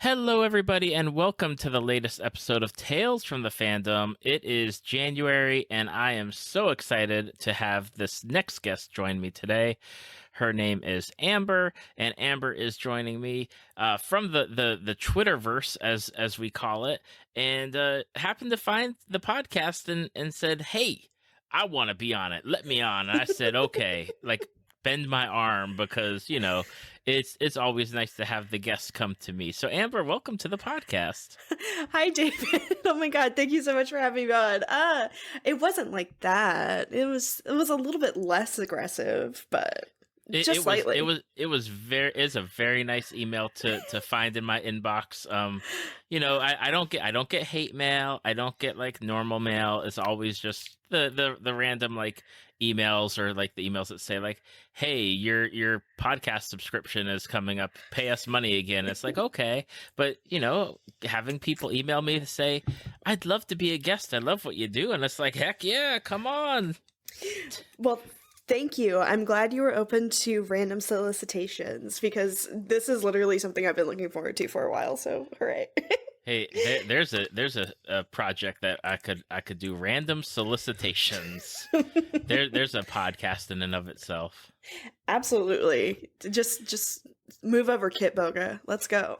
Hello, everybody, and welcome to the latest episode of Tales from the Fandom. It is January, and I am so excited to have this next guest join me today. Her name is Amber, and Amber is joining me from the Twitterverse, as we call it, and happened to find the podcast and said, "Hey, I want to be on it. Let me on." And I said, "Okay," like bend my arm because it's always nice to have the guests come to me. So Amber, welcome to the podcast. Hi, David. Oh my God, thank you so much for having me on. It wasn't like that. It was a little bit less aggressive, but just slightly. It's a very nice email to find in my inbox. I don't get hate mail. I don't get like normal mail. It's always just the random like emails or like the emails that say like, "Hey, your podcast subscription is coming up. Pay us money again." It's like, okay, but having people email me to say, "I'd love to be a guest. I love what you do," and it's like, heck yeah, come on. Well, thank you. I'm glad you were open to random solicitations because this is literally something I've been looking forward to for a while. So, hooray! Hey, there's a project that I could do, random solicitations. There's a podcast in and of itself. Absolutely. Just move over, Kit Boga. Let's go.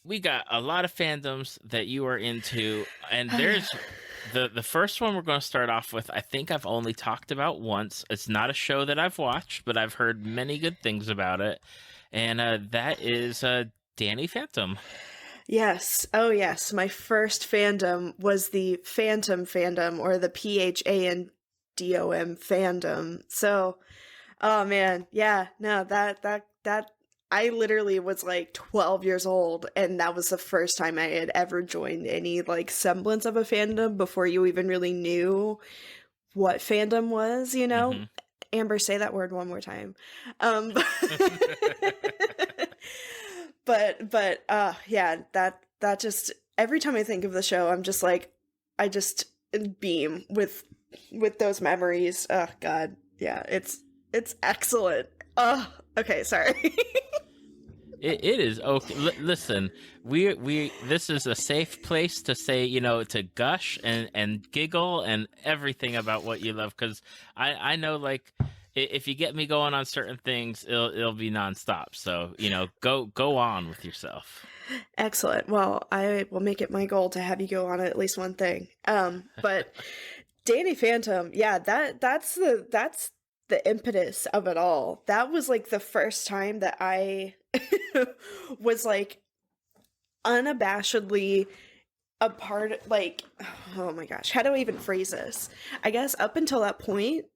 We got a lot of fandoms that you are into, and there's the first one we're going to start off with. I think I've only talked about once. It's not a show that I've watched, but I've heard many good things about it, and that is Danny Phantom. Yes. Oh, yes. My first fandom was the Phantom fandom, or the PHANDOM fandom. So, oh man, yeah. No, that I literally was like 12 years old, and that was the first time I had ever joined any like semblance of a fandom before you even really knew what fandom was. Mm-hmm. Amber, say that word one more time. But yeah, that just, every time I think of the show, I'm just like, I just beam with those memories. Oh God, yeah, it's excellent. Oh, okay, sorry. It is okay. Listen, we this is a safe place to say, to gush and giggle and everything about what you love, because I know, like, if you get me going on certain things, it'll be nonstop. So go on with yourself. Excellent. Well, I will make it my goal to have you go on at least one thing. But Danny Phantom, yeah, that's the impetus of it all. That was like the first time that I was like unabashedly a part, like, oh my gosh, how do I even phrase this? I guess up until that point,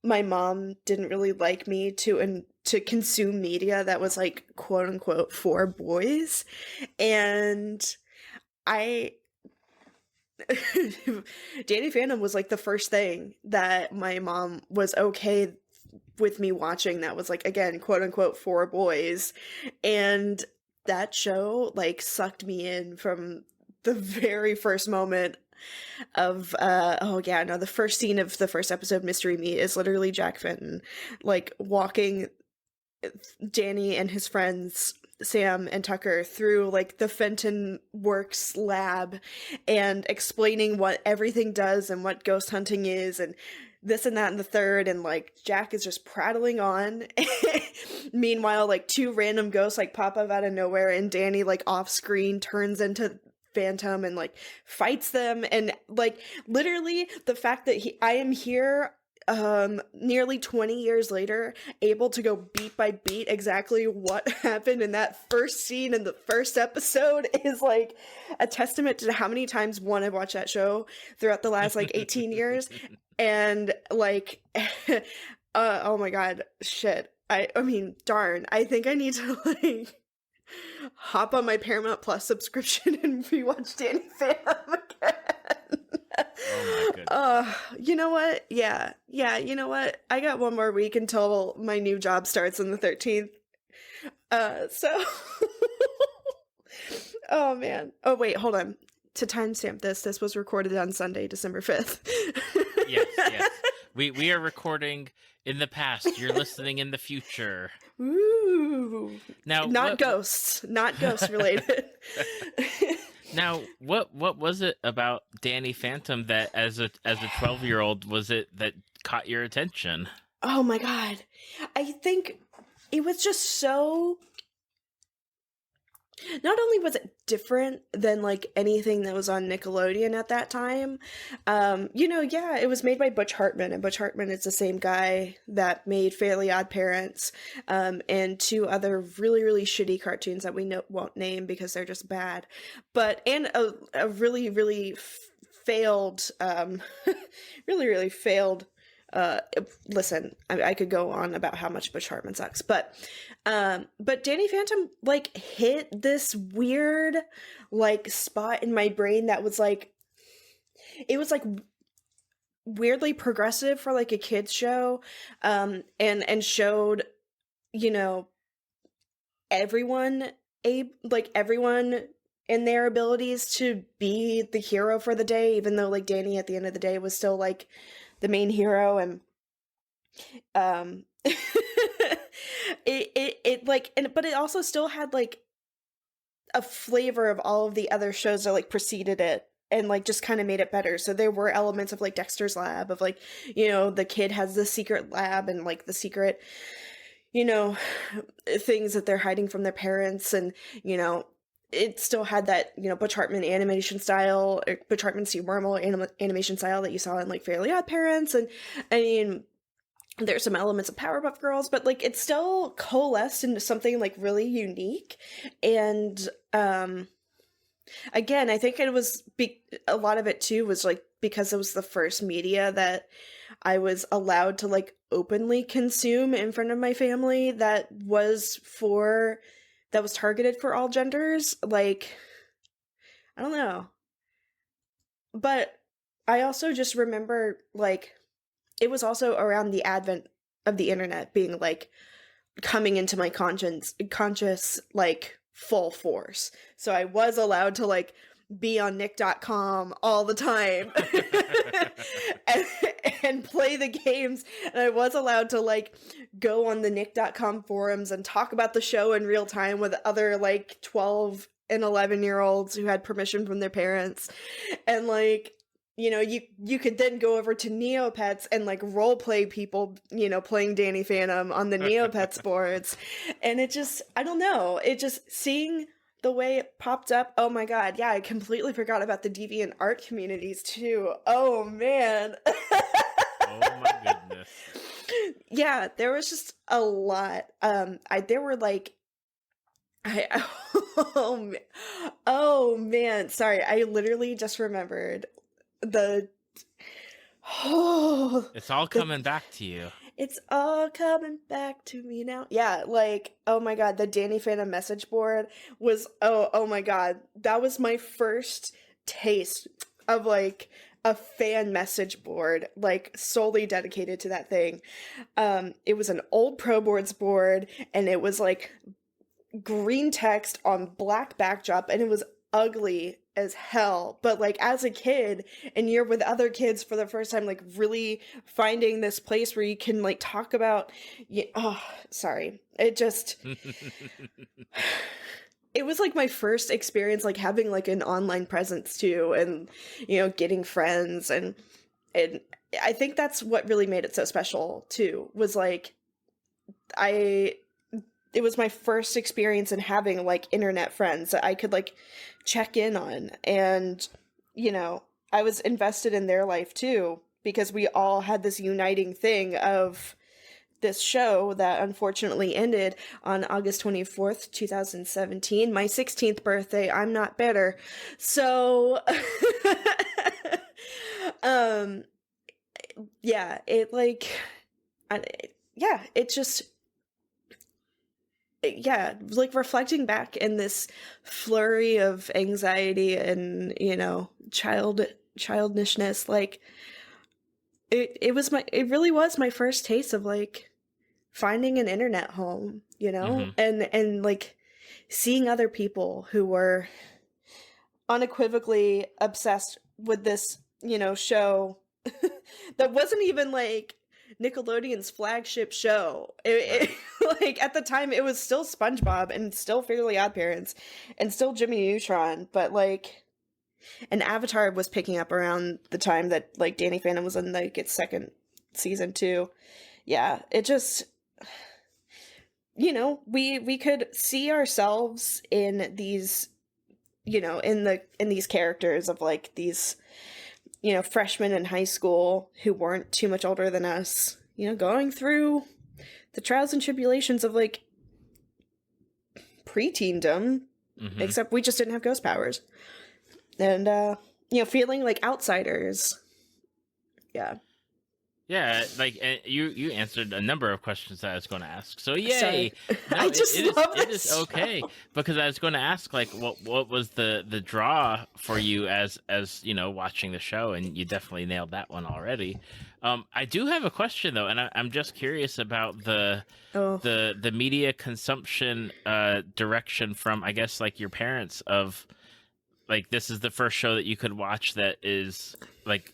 my mom didn't really like me to consume media that was like quote unquote for boys, and Danny Phantom was like the first thing that my mom was okay with me watching that was like, again, quote unquote for boys, and that show like sucked me in from the very first moment of the first scene of the first episode, Mystery Meat, is literally Jack Fenton like walking Danny and his friends Sam and Tucker through like the Fenton Works lab and explaining what everything does and what ghost hunting is and this and that and the third, and like Jack is just prattling on. Meanwhile, like two random ghosts like pop up out of nowhere, and Danny like off screen turns into Phantom and like fights them, and like literally the fact that I am here nearly 20 years later able to go beat by beat exactly what happened in that first scene in the first episode is like a testament to how many times I've watched that show throughout the last like 18 years, and like oh my god, shit, I mean darn, I think I need to like hop on my Paramount Plus subscription and rewatch Danny Phantom again. Oh my goodness. You know what? Yeah, you know what? I got one more week until my new job starts on the 13th. So oh man. Oh wait, hold on. To timestamp this was recorded on Sunday, December 5th. Yes. We are recording in the past. You're listening in the future. Ooh. Now, Not ghosts related. Now, what was it about Danny Phantom that as a 12-year-old was it that caught your attention? Oh my god. I think it was just so, not only was it different than like anything that was on Nickelodeon at that time, it was made by Butch Hartman, and Butch Hartman is the same guy that made Fairly Odd Parents, and two other really, really shitty cartoons that we won't name because they're just bad, and a really, really failed, really, really failed. Listen, I could go on about how much Butch Hartman sucks, but Danny Phantom like hit this weird like spot in my brain that was like, it was like weirdly progressive for like a kids show, and showed, everyone in their abilities to be the hero for the day, even though like Danny at the end of the day was still like the main hero, and but it also still had like a flavor of all of the other shows that like preceded it and like just kind of made it better. So there were elements of like Dexter's Lab, of like, the kid has the secret lab and like the secret, things that they're hiding from their parents, and it still had that, Butch Hartman animation style, or Butch Hartman Steve Marmol animation style that you saw in like Fairly Odd Parents, and I mean, there's some elements of Powerpuff Girls, but like it's still coalesced into something like really unique. And again, I think it was a lot of it too was like because it was the first media that I was allowed to like openly consume in front of my family that was targeted for all genders. Like, I don't know. But I also just remember, like, it was also around the advent of the internet being, like, coming into my conscious, like, full force. So I was allowed to, like, be on Nick.com all the time and play the games, and I was allowed to like go on the Nick.com forums and talk about the show in real time with other like 12 and 11-year-olds who had permission from their parents, and like you could then go over to Neopets and like role play people playing Danny Phantom on the Neopets boards, and it just, I don't know, it just, seeing the way it popped up, oh my god, yeah, I completely forgot about the deviant art communities too. Oh man. Oh my goodness. Yeah, there was just a lot. There were like, oh man, sorry, I literally just remembered it's all coming back to you. It's all coming back to me now. Yeah, like, oh my god, the Danny Phantom message board was, oh my god, that was my first taste of like a fan message board, like solely dedicated to that thing. It was an old Pro Boards board, and it was like green text on black backdrop, and it was ugly as hell. But like as a kid, and you're with other kids for the first time, like really finding this place where you can like talk about, it just it was like my first experience like having like an online presence too, and getting friends, and I think that's what really made it so special too, was like it was my first experience in having like internet friends that I could like check in on, and I was invested in their life too, because we all had this uniting thing of this show that unfortunately ended on August 24th, 2017, my 16th birthday. I'm not bitter. So yeah, it like, it just, yeah, like reflecting back in this flurry of anxiety and, childishness, like it really was my first taste of like finding an internet home, and like seeing other people who were unequivocally obsessed with this, show that wasn't even like Nickelodeon's flagship show. Like at the time it was still SpongeBob and still Fairly Odd Parents and still Jimmy Neutron, but like and Avatar was picking up around the time that like Danny Phantom was in like its second season too. Yeah, it just, we could see ourselves in these, in these characters of like these, freshmen in high school who weren't too much older than us, going through the trials and tribulations of like preteendom, except we just didn't have ghost powers. And, feeling like outsiders. Yeah. Yeah, like you answered a number of questions that I was going to ask. So yay! No, I just love it is okay because I was going to ask like what was the draw for you as watching the show, and you definitely nailed that one already. I do have a question though, and I'm just curious about the media consumption direction from, I guess, like your parents of like this is the first show that you could watch that is like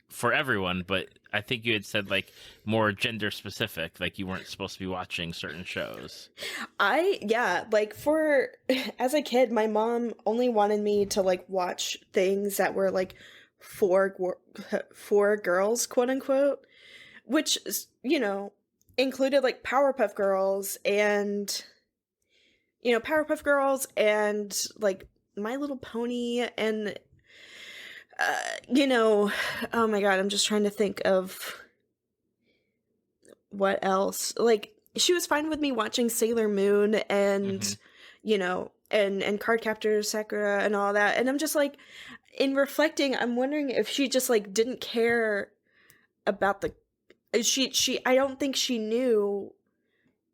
for everyone, but I think you had said like more gender specific, like you weren't supposed to be watching certain shows. Like as a kid, my mom only wanted me to like watch things that were like for girls, quote unquote, which, included like Powerpuff Girls and like My Little Pony and oh my god, I'm just trying to think of what else. Like, she was fine with me watching Sailor Moon and, and Cardcaptor Sakura and all that. And I'm just like, in reflecting, I'm wondering if she just like didn't care about I don't think she knew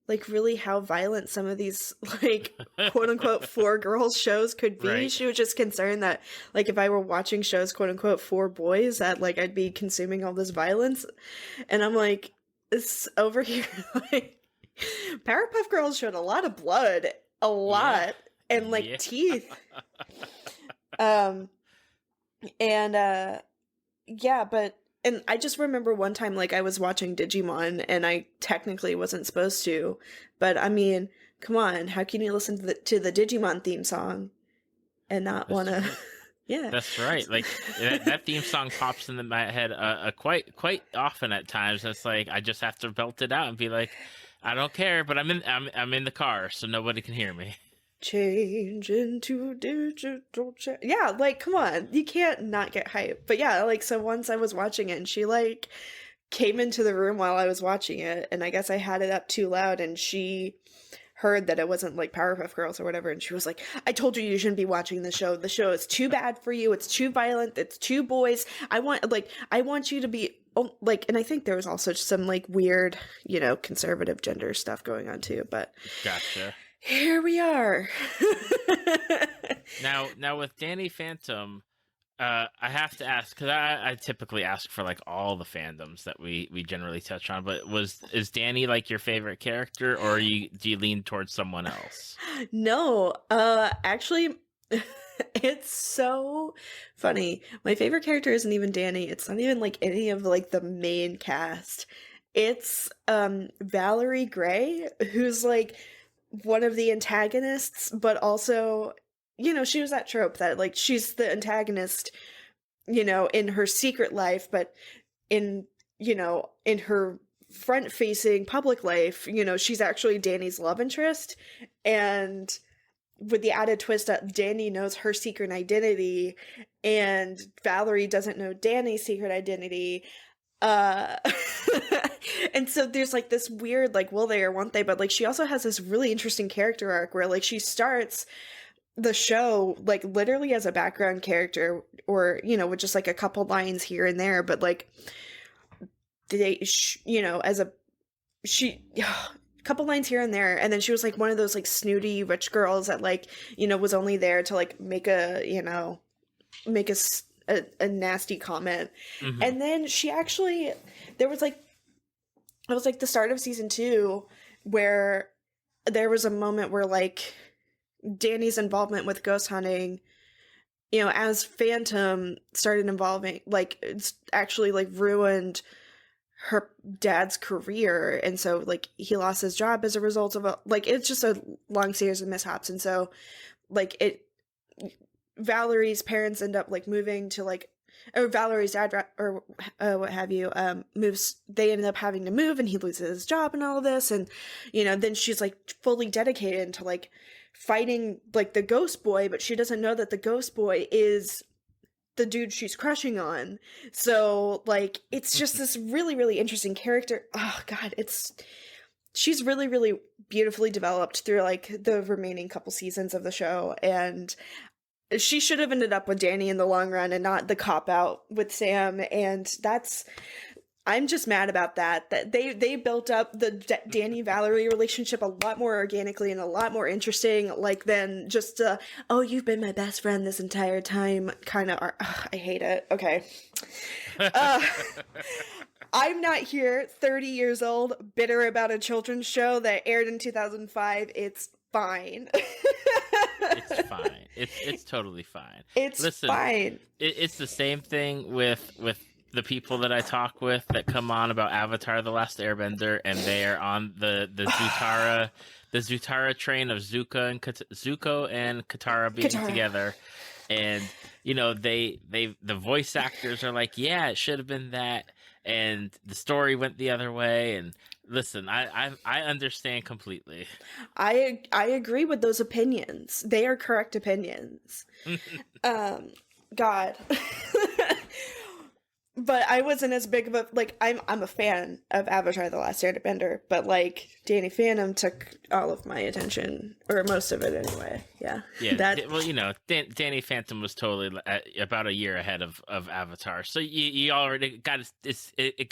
like really how violent some of these like quote unquote for girls shows could be. Right. She was just concerned that like if I were watching shows quote unquote for boys that like I'd be consuming all this violence. And I'm like, it's over here. Like Powerpuff Girls showed a lot of blood, a lot, and like teeth. And I just remember one time, like, I was watching Digimon, and I technically wasn't supposed to, but I mean, come on, how can you listen to the Digimon theme song and not want to? Yeah, that's right. Like that theme song pops into my head quite often at times. It's like I just have to belt it out and be like, I don't care, but I'm in the car, so nobody can hear me. Change into digital yeah, like come on, you can't not get hype. But yeah, like so once I was watching it and she like came into the room while I was watching it, and I guess I had it up too loud, and she heard that it wasn't like Powerpuff Girls or whatever, and she was like, I told you you shouldn't be watching the show is too bad for you, it's too violent, it's too boys, I want you to be like, and I think there was also some like weird conservative gender stuff going on too, but gotcha. Here we are. Now with Danny Phantom, I have to ask, because I typically ask for like all the fandoms that we generally touch on, but is Danny like your favorite character, or do you lean towards someone else? No, actually, it's so funny. My favorite character isn't even Danny. It's not even like any of like the main cast. It's Valerie Gray, who's like one of the antagonists, but also, she was that trope that like she's the antagonist, in her secret life, but in her front facing public life, she's actually Danny's love interest. And with the added twist that Danny knows her secret identity and Valerie doesn't know Danny's secret identity. And so there's like this weird like will they or won't they, but like she also has this really interesting character arc where like she starts the show like literally as a background character, or with just like a couple lines here and there, but like a couple lines here and there, and then she was like one of those like snooty rich girls that like was only there to like make a nasty comment. Mm-hmm. And then she actually, it was like the start of season 2 where there was a moment where like Danny's involvement with ghost hunting, as Phantom started involving, like it's actually like ruined her dad's career, and so like he lost his job as a result of it's just a long series of mishaps, and so like Valerie's parents end up like moving to like, or Valerie's dad or what have you moves, they ended up having to move, and he loses his job and all of this, and then she's like fully dedicated into like fighting like the ghost boy, but she doesn't know that the ghost boy is the dude she's crushing on. So like it's just this really, really interesting character. Oh god, she's really, really beautifully developed through like the remaining couple seasons of the show, and she should have ended up with Danny in the long run and not the cop out with Sam, and I'm just mad about that they built up the Danny Valerie relationship a lot more organically and a lot more interesting, like, than just oh, you've been my best friend this entire time kind of. I hate it. Okay. I'm not here 30 years old bitter about a children's show that aired in 2005. It's fine. It's fine. It's totally fine. Listen, fine. It's the same thing with the people that I talk with that come on about Avatar: The Last Airbender, and they are on the Zutara train of Zuko and Katara being together, and the voice actors are like, yeah, it should have been that, and the story went the other way. And listen, I understand completely. I agree with those opinions. They are correct opinions. God. But I wasn't as big of a, like, I'm a fan of Avatar: The Last Airbender, but like Danny Phantom took all of my attention, or most of it anyway. Yeah. Well, Danny Phantom was totally about a year ahead of Avatar, so you already got it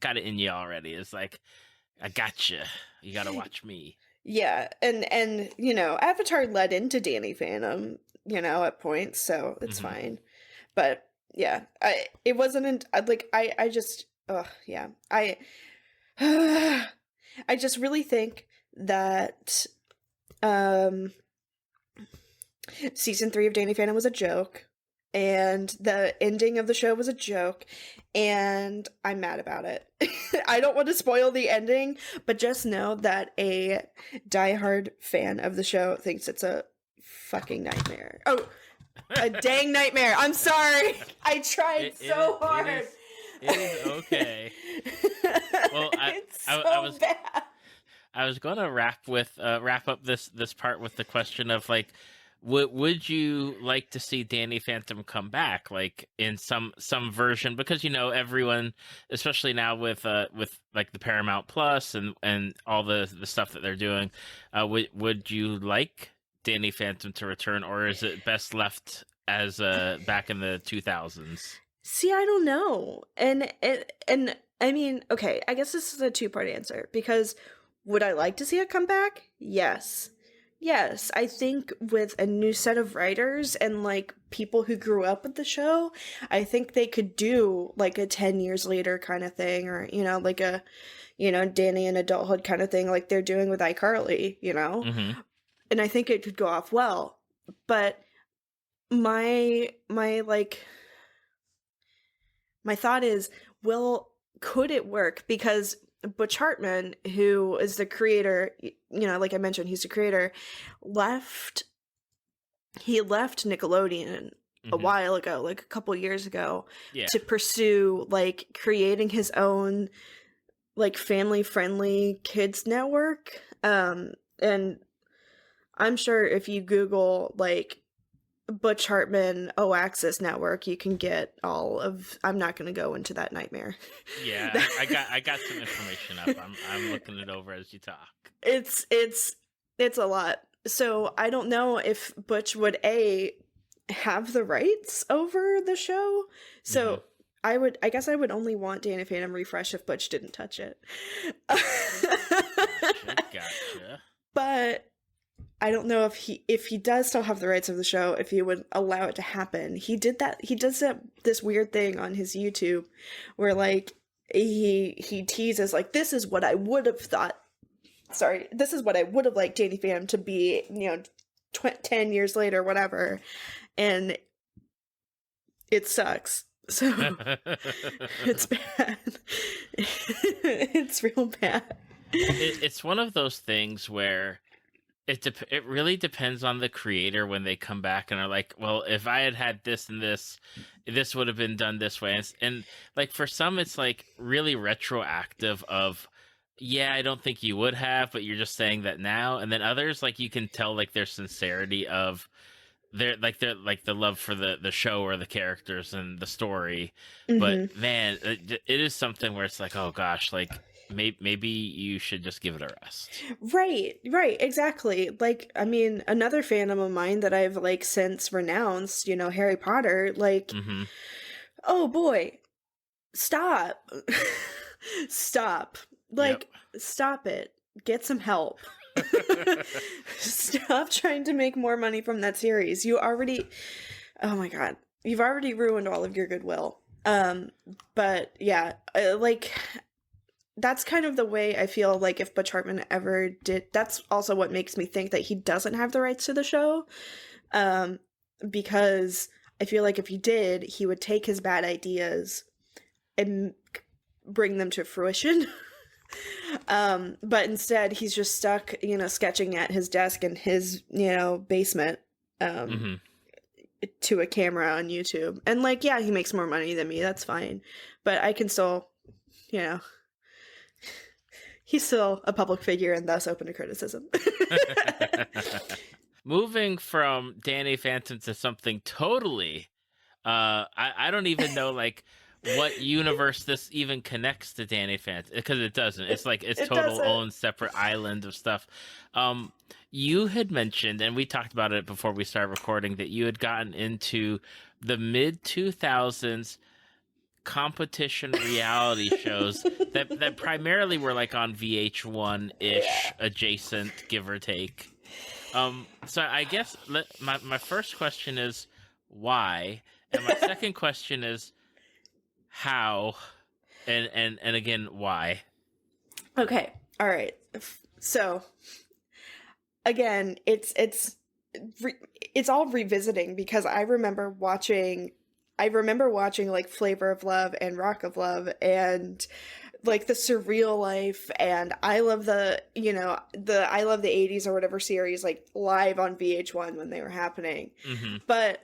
got it in you already. It's like, I gotcha. You got to watch me. Yeah, and Avatar led into Danny Phantom, at points, so it's fine. But yeah, it wasn't like I just yeah. I just really think that season 3 of Danny Phantom was a joke, and the ending of the show was a joke, and I'm mad about it. I don't want to spoil the ending, but just know that a diehard fan of the show thinks it's a fucking nightmare. Oh, a dang nightmare. I'm sorry. I tried so hard. It is okay. Well, I was bad. I was going to wrap up this part with the question of like, would you like to see Danny Phantom come back, like in some version? Because everyone, especially now with like the Paramount Plus and all the stuff that they're doing, would you like Danny Phantom to return, or is it best left as back in the 2000s? See, I don't know, and I mean, okay, I guess this is a two-part answer, because would I like to see it come back? Yes, I think with a new set of writers and like people who grew up with the show, I think they could do like a 10 years later kind of thing, or like a Danny in adulthood kind of thing, like they're doing with iCarly, and I think it could go off well. But my thought is, could it work? Because Butch Hartman, who is the creator, like I mentioned, he's the creator, left Nickelodeon a while ago, like a couple years ago, to pursue like creating his own like family-friendly kids network. And I'm sure if you Google like Butch Hartman O-Axis network, you can get all of. I'm not going to go into that nightmare. Yeah, I got some information up. I'm looking it over as you talk. It's a lot. So I don't know if Butch would have the rights over the show. So I guess I would only want Danny Phantom refresh if Butch didn't touch it. Gotcha. But I don't know if he does still have the rights of the show, if he would allow it to happen. He does this weird thing on his YouTube where like he teases like, this is what I would have liked Danny Phantom to be, 10 years later, whatever. And it sucks. So it's bad. It's real bad. It's one of those things where it really depends on the creator when they come back and are like, well, if I had had this and this would have been done this way. And like for some, it's like really retroactive of, yeah, I don't think you would have, but you're just saying that now. And then others, like you can tell like their sincerity of their like the love for the show or the characters and the story. But Hmm. man, it is something where it's like, oh gosh, like maybe you should just give it a rest. Right, right, exactly. Like, I mean, another fandom of mine that I've like since renounced, Harry Potter, like, Hmm. oh boy, stop. Stop. Yep. Like, stop it. Get some help. Stop trying to make more money from that series. Oh my god, you've already ruined all of your goodwill. But yeah, like that's kind of the way I feel like if Butch Hartman ever did. That's also what makes me think that he doesn't have the rights to the show, because I feel like if he did, he would take his bad ideas and bring them to fruition. But instead he's just stuck, sketching at his desk in his, basement, Hmm. to a camera on YouTube. And like, yeah, he makes more money than me. That's fine. But I can still, you know, he's still a public figure and thus open to criticism. Moving from Danny Phantom to something totally, I don't even know like what universe this even connects to Danny Phantom, because it doesn't. It's like its It total doesn't. own separate island of stuff. You had mentioned, and we talked about it before we started recording, that you had gotten into the mid 2000s competition reality shows that primarily were like on VH1 ish Yeah. adjacent, give or take. So I guess my first question is why, and my second question is how, and again why. Okay. All right. So again, it's all revisiting because I remember watching like Flavor of Love and Rock of Love and like The Surreal Life and I Love the I Love the 80s or whatever series like live on VH1 when they were happening. Mm-hmm. But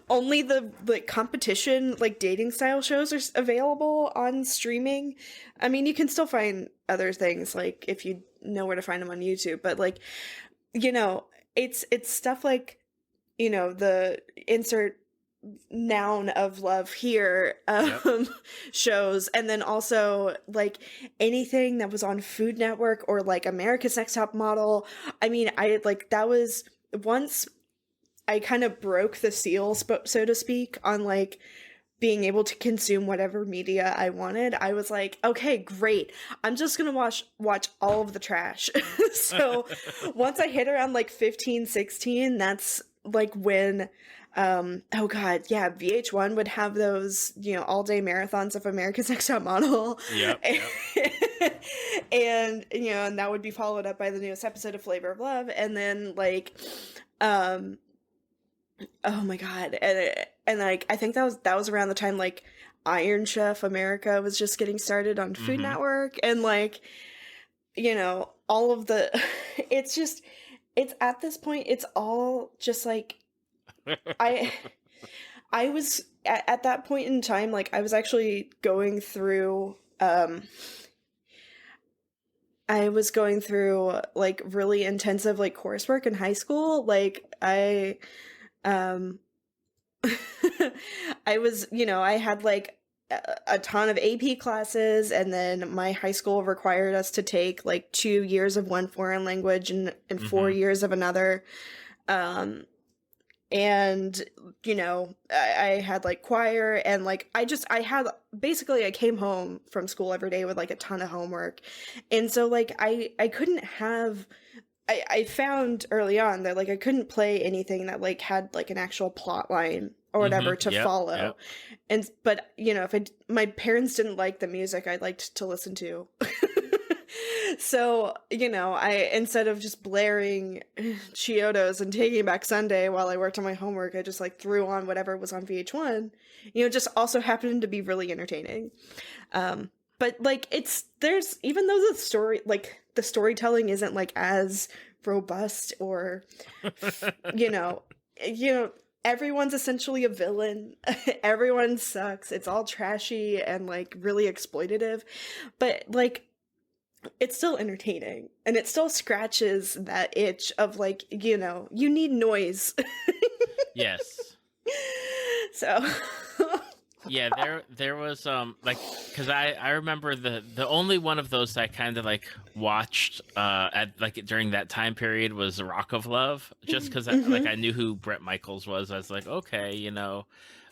only the like competition like dating style shows are available on streaming. I mean, you can still find other things like if you know where to find them on YouTube, but like it's stuff like the insert noun of love here Yep. shows, and then also like anything that was on Food Network or like America's Next Top Model. I mean, I like that was once I kind of broke the seal, so to speak, on like being able to consume whatever media I wanted. I was like, okay, great. I'm just gonna watch all of the trash. So once I hit around like 15, 16, that's like when oh god, yeah, VH1 would have those, all day marathons of America's Next Top Model. Yep. And and that would be followed up by the newest episode of Flavor of Love, and then like oh my god, and like I think that was around the time like Iron Chef America was just getting started on Food Mm-hmm. Network, and like all of the it's at this point it's all just like I I was at that point in time like I was actually going through like really intensive like coursework in high school. Like I um I was, I had like a ton of AP classes, and then my high school required us to take like 2 years of one foreign language and 4 years of another. And I had like choir, and like I had basically I came home from school every day with like a ton of homework, and so like I couldn't have I found early on that like I couldn't play anything that like had like an actual plot line or whatever to Yep. follow. Yep. And but if my parents didn't like the music I liked to listen to. So, I instead of just blaring Chiodos and Taking Back Sunday while I worked on my homework, I just like threw on whatever was on VH1. Just also happened to be really entertaining. But like there's even though the storytelling isn't like as robust or you know, everyone's essentially a villain. Everyone sucks. It's all trashy and like really exploitative. But like it's still entertaining and it still scratches that itch of like, you need noise. Yes. So Yeah, there was like, because I remember the only one of those that I kind of like watched at like during that time period was Rock of Love, just because like I knew who Bret Michaels was. I was like, okay, and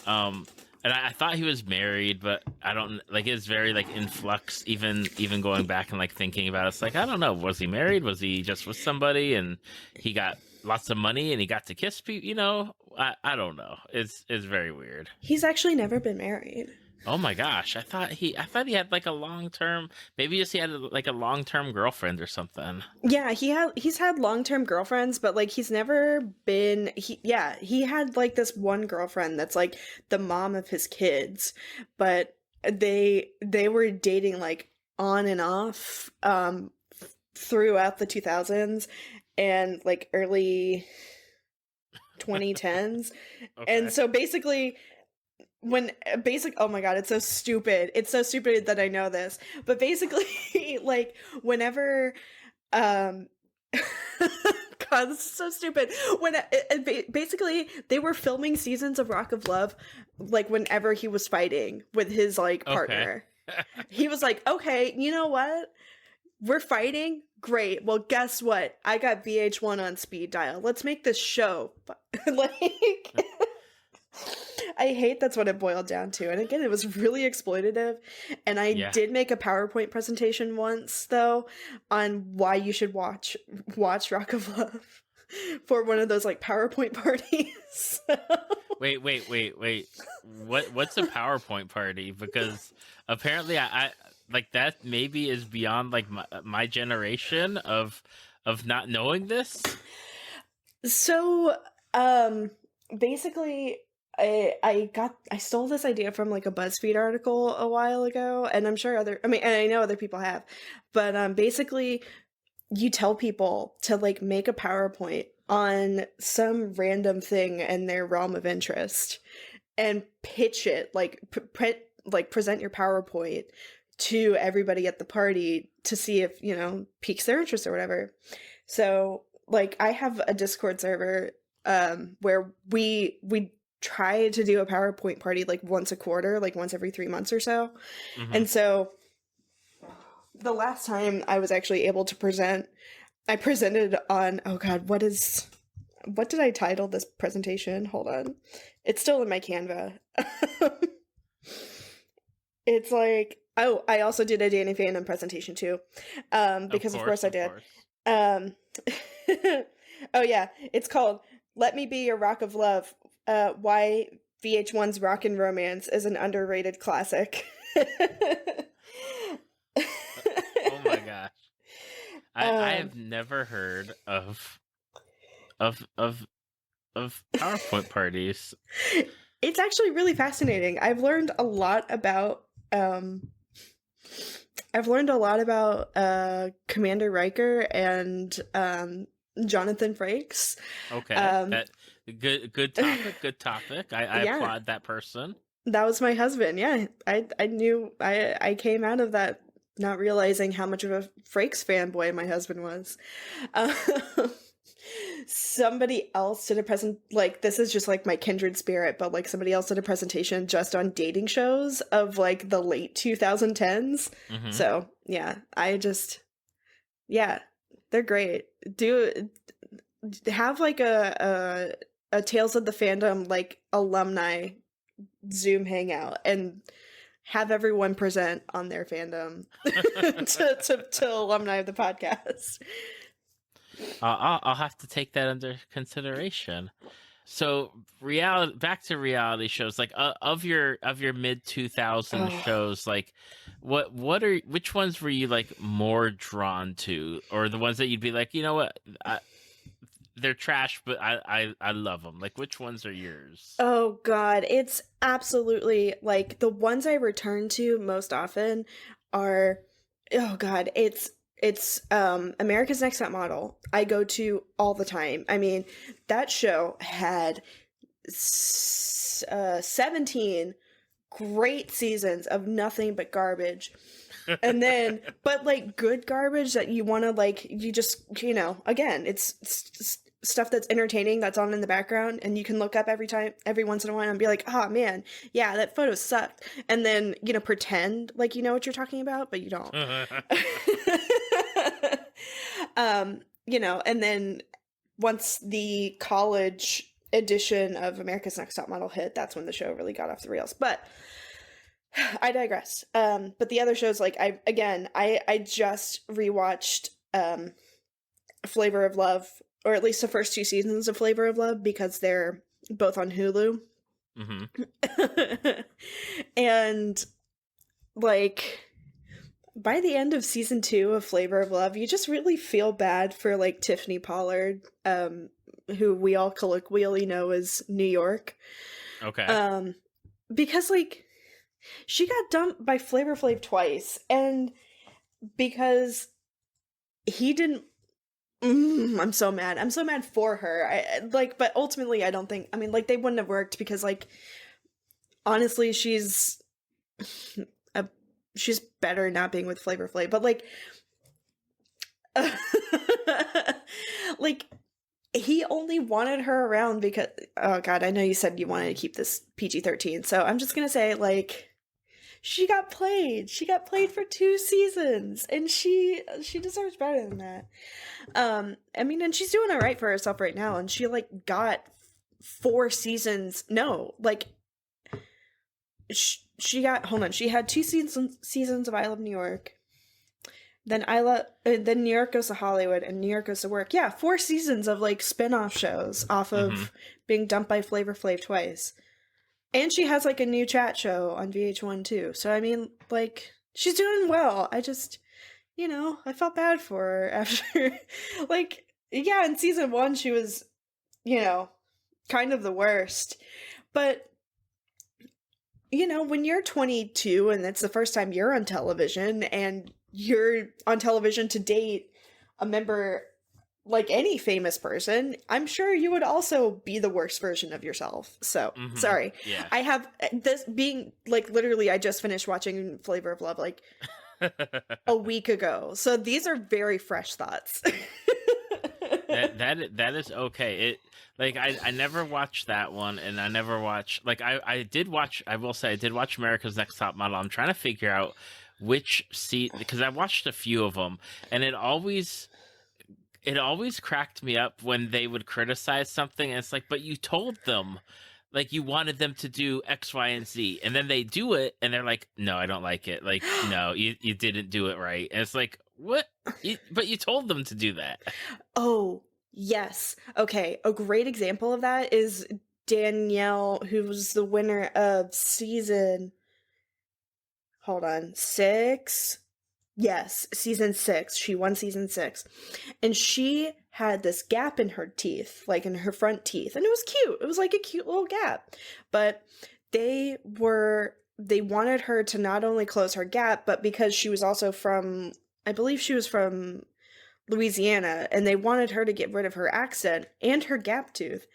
I thought he was married, but I don't like, it's very like in flux. Even going back and like thinking about it, it's like, I don't know, was he married? Was he just with somebody and he got lots of money and he got to kiss people? I don't know. It's very weird. he's actually never been married. Oh my gosh! I thought he had like a long term. Maybe just he had like a long term girlfriend or something. Yeah, he's had long-term girlfriends, but like he's never been he had like this one girlfriend that's like the mom of his kids, but they were dating like on and off throughout the 2000s and like early 2010s. Okay. And so basically oh my god, it's so stupid. It's so stupid that I know this. But basically like whenever god, this is so stupid. Basically they were filming seasons of Rock of Love like whenever he was fighting with his like partner. Okay. He was like, okay, you know what? We're fighting? Great. Well, guess what? I got VH1 on speed dial. Let's make this show. Like, I hate that's what it boiled down to. And again, it was really exploitative. And I did make a PowerPoint presentation once, though, on why you should watch Rock of Love for one of those like PowerPoint parties. Wait. What's a PowerPoint party? Because apparently I like that maybe is beyond like my generation of not knowing this. So basically I stole this idea from like a BuzzFeed article a while ago, and I'm sure and I know other people have, but basically you tell people to like make a PowerPoint on some random thing in their realm of interest and pitch it like present your PowerPoint to everybody at the party to see if, piques their interest or whatever. So like I have a Discord server where we try to do a PowerPoint party like once a quarter, like once every 3 months or so. Mm-hmm. And so the last time I was actually able to present, I presented on, oh god, what did I title this presentation? Hold on. It's still in my Canva. It's like, oh, I also did a Danny Phantom presentation too. Because of course I did. Oh yeah, it's called Let Me Be Your Rock of Love. Why VH1's Rockin' Romance is an underrated classic. Oh my gosh. I have never heard of PowerPoint parties. It's actually really fascinating. I've learned a lot about Commander Riker and Jonathan Frakes. Okay. Good topic. I applaud that person. That was my husband. Yeah. I knew I came out of that not realizing how much of a Frakes fanboy my husband was. Somebody else did this is just like my kindred spirit, but like somebody else did a presentation just on dating shows of like the late 2010s. Mm-hmm. So yeah, they're great. Have like a Tales of the Fandom like alumni Zoom hangout and have everyone present on their fandom to alumni of the podcast. I'll have to take that under consideration. So reality, back to reality shows, like of your mid 2000 Oh, shows, like which ones were you like more drawn to, or the ones that you'd be like, you know what, they're trash, but I love them. Like, which ones are yours? oh God, it's absolutely like the ones I return to most often are, oh God, it's America's Next Top Model. I go to all the time. I mean, that show had 17 great seasons of nothing but garbage. And then, but like good garbage that you want to like, you just, again, it's stuff that's entertaining, that's on in the background, and you can look up every once in a while and be like, oh man, yeah, that photo sucked. And then, pretend like you know what you're talking about, but you don't. And then once the college edition of America's Next Top Model hit, that's when the show really got off the rails. But I digress. But the other shows, like I just rewatched Flavor of Love, or at least the first 2 seasons of Flavor of Love, because they're both on Hulu. Mm-hmm. And like by the end of season 2 of Flavor of Love, you just really feel bad for like Tiffany Pollard, who we all colloquially know as New York. Okay. Because like she got dumped by Flavor Flav twice, and because he didn't. I'm so mad. I'm so mad for her. But ultimately, I don't think. I mean, like they wouldn't have worked because, like, honestly, she's better not being with Flavor Flav. But like, like he only wanted her around because. Oh God, I know you said you wanted to keep this PG-13, so I'm just gonna say like. She got played. She got played for 2 seasons, and she deserves better than that. I mean, and she's doing all right for herself right now, and she like got 4 seasons. No, like she got. Hold on, she had 2 seasons of I Love New York. Then then New York Goes to Hollywood, and New York Goes to Work. Yeah, 4 seasons of like spin-off shows off of being dumped by Flavor Flav twice. And she has, like, a new chat show on VH1, too. So, I mean, like, she's doing well. I just, I felt bad for her after, like, yeah, in season 1, she was, kind of the worst. But, when you're 22 and it's the first time you're on television, and you're on television to date a member like any famous person, I'm sure you would also be the worst version of yourself. So, sorry. Yeah. I have this being like literally I just finished watching Flavor of Love like a week ago. So these are very fresh thoughts. that is okay. It like I never watched that one, and I never watched like I did watch. I will say I did watch America's Next Top Model. I'm trying to figure out which because I watched a few of them, and it always cracked me up when they would criticize something, and it's like, but you told them, like, you wanted them to do X, Y, and Z, and then they do it, and they're like, no, I don't like it. Like, no, you didn't do it right. And it's like, what? But you told them to do that. Oh, yes. Okay, a great example of that is Danielle, who was the winner of season... Hold on. 6? Yes, season 6. She won season 6. And she had this gap in her teeth, like in her front teeth. And it was cute. It was like a cute little gap. But they wanted her to not only close her gap, but because she was also from, I believe she was from Louisiana, and they wanted her to get rid of her accent and her gap tooth.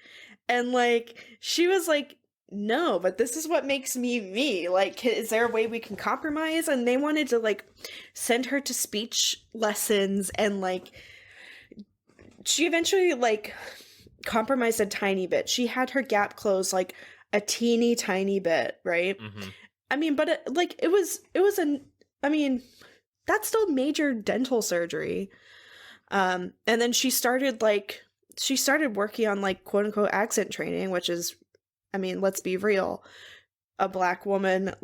And like, she was like, no, but this is what makes me me. Like, is there a way we can compromise? And they wanted to like send her to speech lessons, and like she eventually like compromised a tiny bit. She had her gap closed like a teeny tiny bit, right? I mean, but I mean, that's still major dental surgery. And then she started working on like quote unquote accent training, which is, I mean, let's be real. A black woman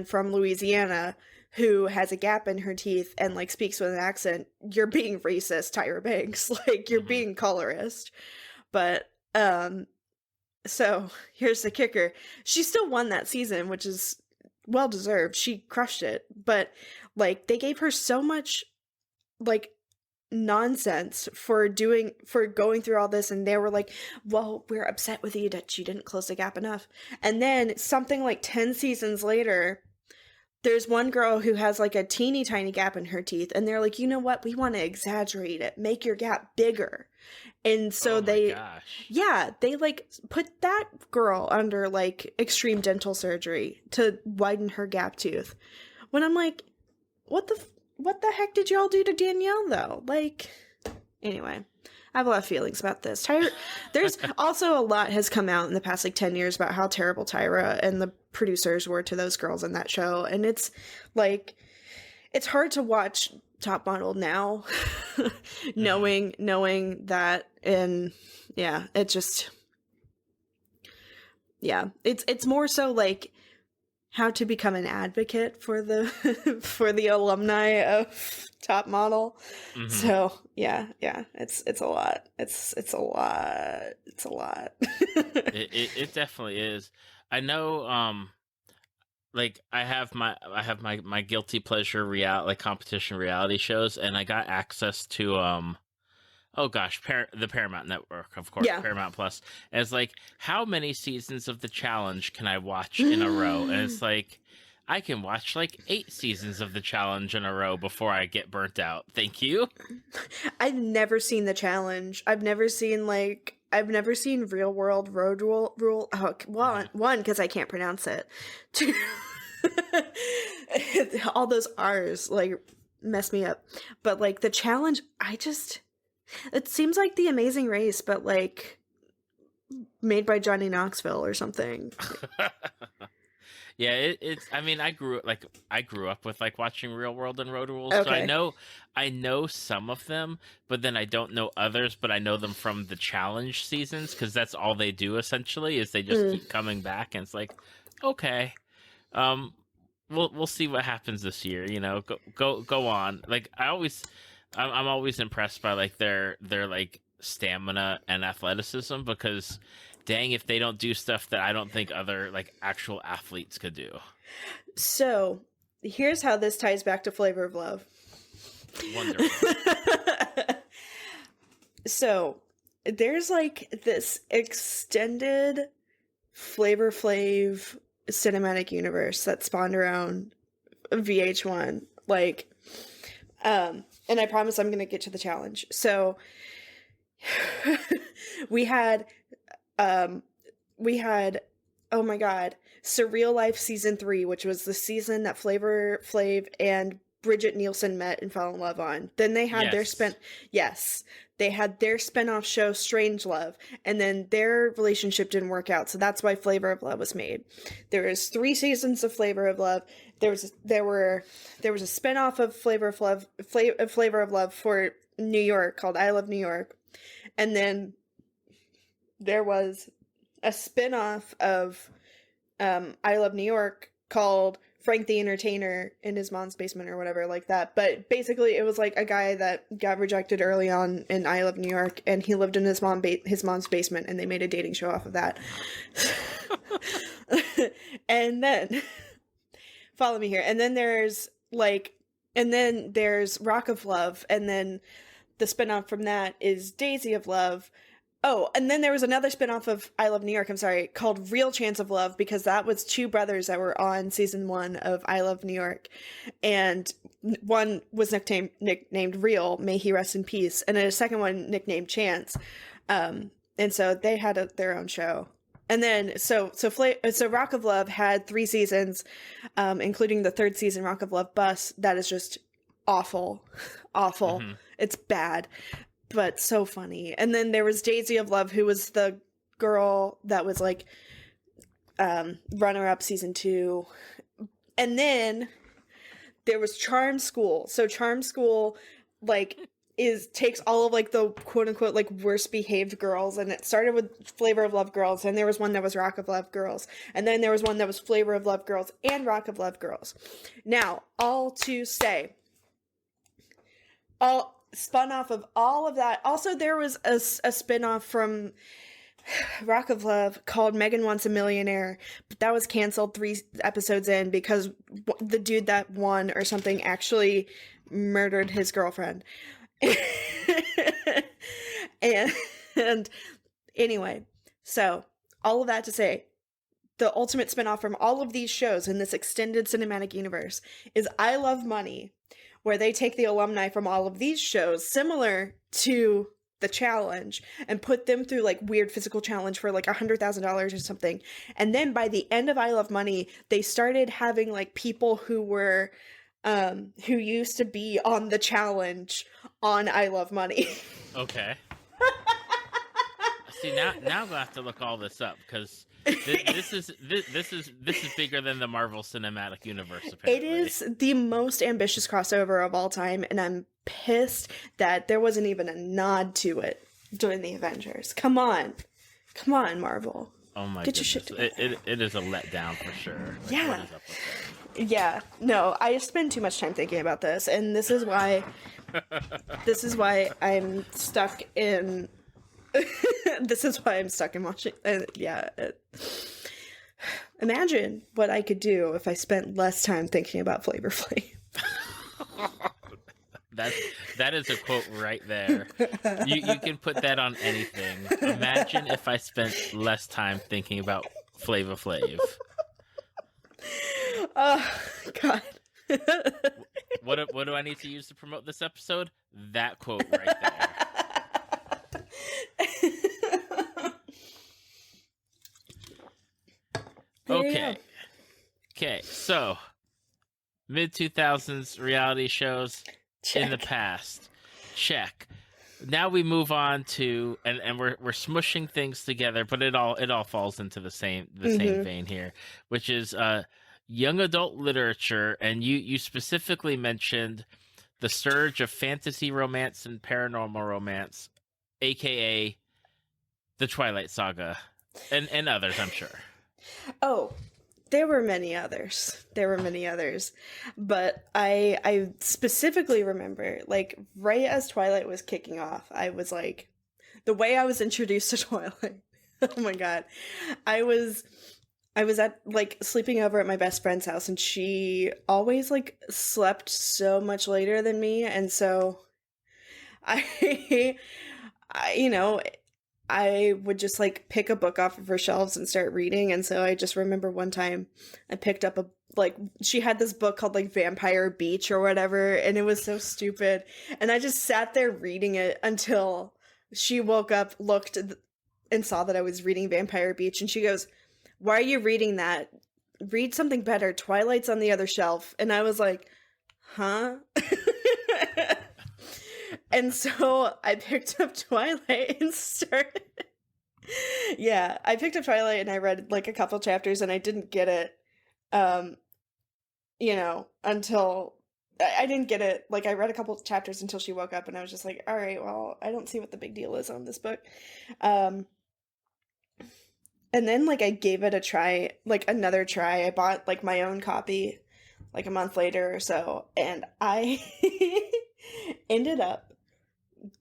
from Louisiana who has a gap in her teeth and like speaks with an accent, you're being racist, Tyra Banks. Like, you're being colorist. But Um, so here's the kicker. She still won that season, which is well deserved. She crushed it. But like they gave her so much like nonsense for going through all this, and they were like, well, we're upset with you that you didn't close the gap enough. And then something like 10 seasons later, there's one girl who has like a teeny tiny gap in her teeth, and they're like, you know what, we want to exaggerate it, make your gap bigger. And so they like put that girl under like extreme dental surgery to widen her gap tooth, when I'm like, what the heck did y'all do to Danielle though? Like, anyway, I have a lot of feelings about this. There's also a lot has come out in the past like 10 years about how terrible Tyra and the producers were to those girls in that show. And it's like, it's hard to watch Top Model now, knowing that. And yeah, it just, yeah, it's more so like how to become an advocate for the for the alumni of Top Model. Mm-hmm. So yeah, it's a lot. It's a lot. It definitely is. I know. Like I have my guilty pleasure competition reality shows, and I got access to oh gosh, the Paramount Network, of course, yeah. Paramount Plus. And it's like, how many seasons of The Challenge can I watch in a row? And it's like, I can watch like 8 seasons of The Challenge in a row before I get burnt out. Thank you. I've never seen The Challenge. I've never seen Real World Road Rule. Oh, one, because I can't pronounce it. Two, all those R's like mess me up. But like The Challenge, it seems like The Amazing Race, but like made by Johnny Knoxville or something. Yeah, it's. I mean, I grew up with like watching Real World and Road Rules, okay. So I know some of them, but then I don't know others. But I know them from the challenge seasons because that's all they do essentially is they just keep coming back, and it's like, okay, we'll see what happens this year. You know, go on. Like I'm always impressed by like their like stamina and athleticism, because dang if they don't do stuff that I don't think other like actual athletes could do. So here's how this ties back to Flavor of Love. Wonderful. So there's like this extended Flavor Flav cinematic universe that spawned around VH1. Like, and I promise I'm going to get to the challenge. So we had, oh my God, Surreal Life Season 3, which was the season that Flavor Flav and Bridget Nielsen met and fell in love on. Then they had they had their spinoff show Strange Love, and then their relationship didn't work out, so that's why Flavor of Love was made. There was 3 seasons of Flavor of Love. There was a spinoff of Flavor of Love for New York called I Love New York, and then there was a spinoff of I Love New York called Frank the Entertainer in His Mom's Basement or whatever like that. But basically it was like a guy that got rejected early on in I Love New York, and he lived in his mom's basement, and they made a dating show off of that. And then follow me here. And then there's Rock of Love, and then the spinoff from that is Daisy of Love. Oh, and then there was another spinoff of I Love New York, called Real Chance of Love, because that was 2 brothers that were on season 1 of I Love New York. And one was nicknamed Real, may he rest in peace, and then a second one nicknamed Chance. And so they had their own show. And then, so Rock of Love had 3 seasons, including the 3rd season, Rock of Love Bus, that is just awful. Mm-hmm. It's bad, but so funny. And then there was Daisy of Love, who was the girl that was like runner-up season 2. And then there was Charm School. So Charm School takes all of like the quote-unquote like worst behaved girls, and it started with Flavor of Love girls, and there was one that was Rock of Love girls, and then there was one that was Flavor of Love girls and Rock of Love girls. Now, all to say, all spun off of all of that. Also, there was a spin-off from Rock of Love called Megan Wants a Millionaire, but that was canceled 3 episodes in because the dude that won or something actually murdered his girlfriend. and, and anyway, so all of that to say, the ultimate spinoff from all of these shows in this extended cinematic universe is I Love Money, where they take the alumni from all of these shows, similar to The Challenge, and put them through like weird physical challenge for like $100,000 or something. And then by the end of I Love Money, they started having like people who were who used to be on The Challenge on I Love Money. Okay. See, now I'm gonna have to look all this up because this is bigger than the Marvel Cinematic Universe. Apparently, it is the most ambitious crossover of all time, and I'm pissed that there wasn't even a nod to it during the Avengers. Come on, Marvel. Oh my Get goodness. your shit together. It is a letdown for sure. Like, Yeah. What is up with that? Yeah, no, I spend too much time thinking about this, and this is why I'm stuck in. This is why I'm stuck in watching. Imagine what I could do if I spent less time thinking about Flavor Flav. That is a quote right there. You can put that on anything. Imagine if I spent less time thinking about Flavor Flav. Oh God. What do I need to use to promote this episode? That quote right there. Okay, so mid-2000s reality shows. Check. In the past. Check. Now we move on to and we're smushing things together, but it all falls into the same vein here, which is young adult literature, and you specifically mentioned the surge of fantasy romance and paranormal romance, aka the Twilight Saga, and others, I'm sure. Oh, there were many others. But I specifically remember, like, right as Twilight was kicking off, I was like, the way I was introduced to Twilight. Oh my God. I was at, like, sleeping over at my best friend's house, and she always, like, slept so much later than me, and so I I would just like pick a book off of her shelves and start reading. And so I just remember one time I picked up she had this book called like Vampire Beach or whatever, and it was so stupid. And I just sat there reading it until she woke up, looked and saw that I was reading Vampire Beach, and she goes, "Why are you reading that? Read something better. Twilight's on the other shelf." And I was like, huh? And so I picked up Twilight and started. Yeah, I picked up Twilight and I read like a couple chapters, and I didn't get it, until I didn't get it. Like, I read a couple chapters until she woke up, and I was just like, all right, well, I don't see what the big deal is on this book. And then like I gave it a try, like another try. I bought like my own copy like a month later or so, and I ended up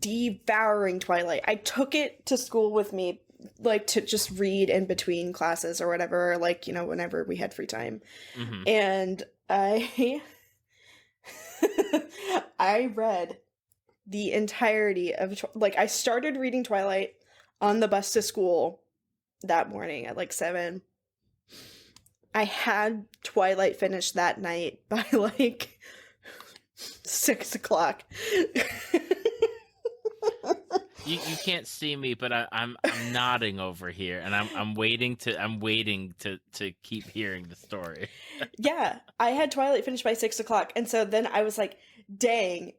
devouring Twilight. I took it to school with me, like, to just read in between classes or whatever, like, whenever we had free time. Mm-hmm. And I read the entirety of, like, I started reading Twilight on the bus to school that morning at like 7. I had Twilight finished that night by like 6 o'clock. You can't see me, but I'm nodding over here, and I'm waiting to keep hearing the story. Yeah, I had Twilight finished by 6 o'clock, and so then I was like, "Dang,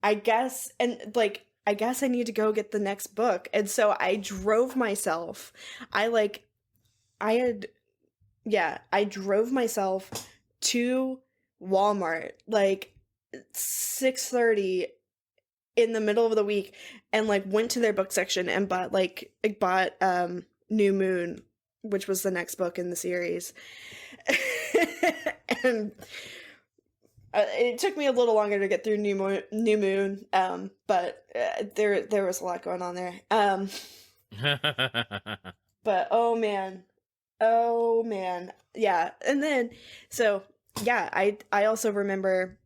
I guess I need to go get the next book." And so I drove myself. I drove myself to Walmart like 6:30 in the middle of the week, and like went to their book section and bought New Moon, which was the next book in the series. And it took me a little longer to get through New Moon, but there was a lot going on there. But oh man. Oh man. Yeah. And then so yeah, I also remember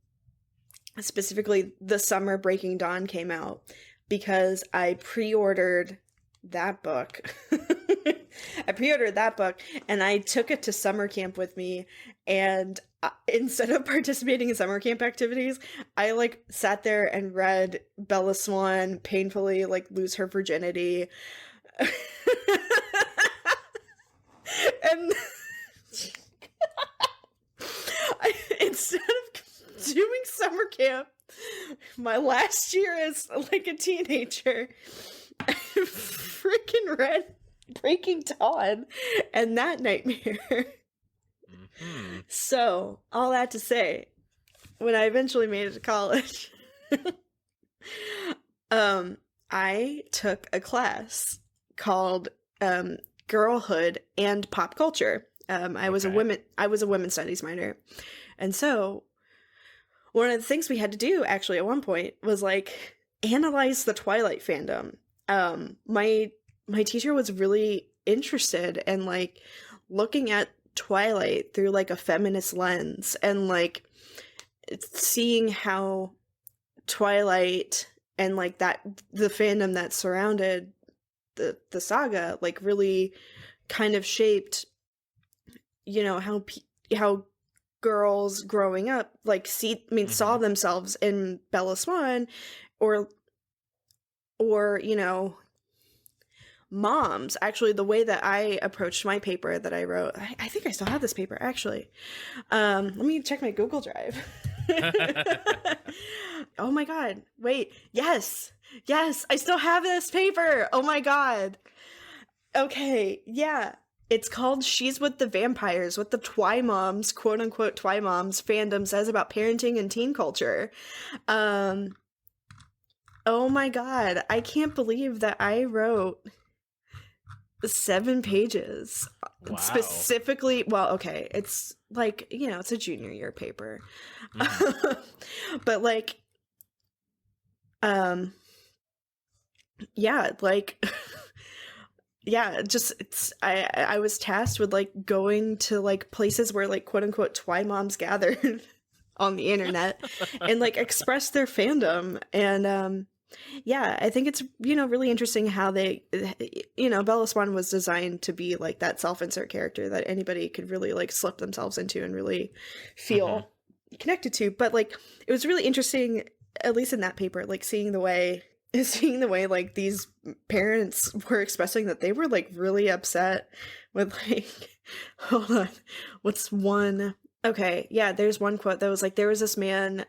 specifically the summer Breaking Dawn came out because I pre-ordered that book. I pre-ordered that book and I took it to summer camp with me, and instead of participating in summer camp activities, I like sat there and read Bella Swan painfully like lose her virginity. And instead of doing summer camp, my last year as like a teenager, I freaking read Breaking Dawn and that nightmare. So, all that to say, when I eventually made it to college, I took a class called Girlhood and Pop Culture. I was a women's studies minor. And so one of the things we had to do actually at one point was like analyze the Twilight fandom. My teacher was really interested in like looking at Twilight through like a feminist lens and like seeing how Twilight and like that the fandom that surrounded the saga like really kind of shaped, you know, how girls growing up like saw themselves in Bella Swan, or you know, moms. Actually, the way that I approached my paper that I wrote, I think I still have this paper actually. Let me check my Google Drive. Oh my god, wait, yes, I still have this paper. Oh my god. Okay, yeah. It's called She's with the Vampires, what the Twi Moms, quote unquote Twi Moms fandom says about parenting and teen culture. Oh my god, I can't believe that I wrote 7 pages. Wow. Specifically, well, okay, it's like, you know, it's a junior year paper. But like, yeah, like, yeah, just I was tasked with like going to like places where like quote unquote Twi Moms gathered on the internet and like express their fandom. And yeah, I think it's, you know, really interesting how they, you know, Bella Swan was designed to be like that self-insert character that anybody could really like slip themselves into and really feel connected to. But like it was really interesting, at least in that paper, like seeing the way like these parents were expressing that they were like really upset with like, hold on, what's one? Okay, yeah, there's one quote that was like, there was this man,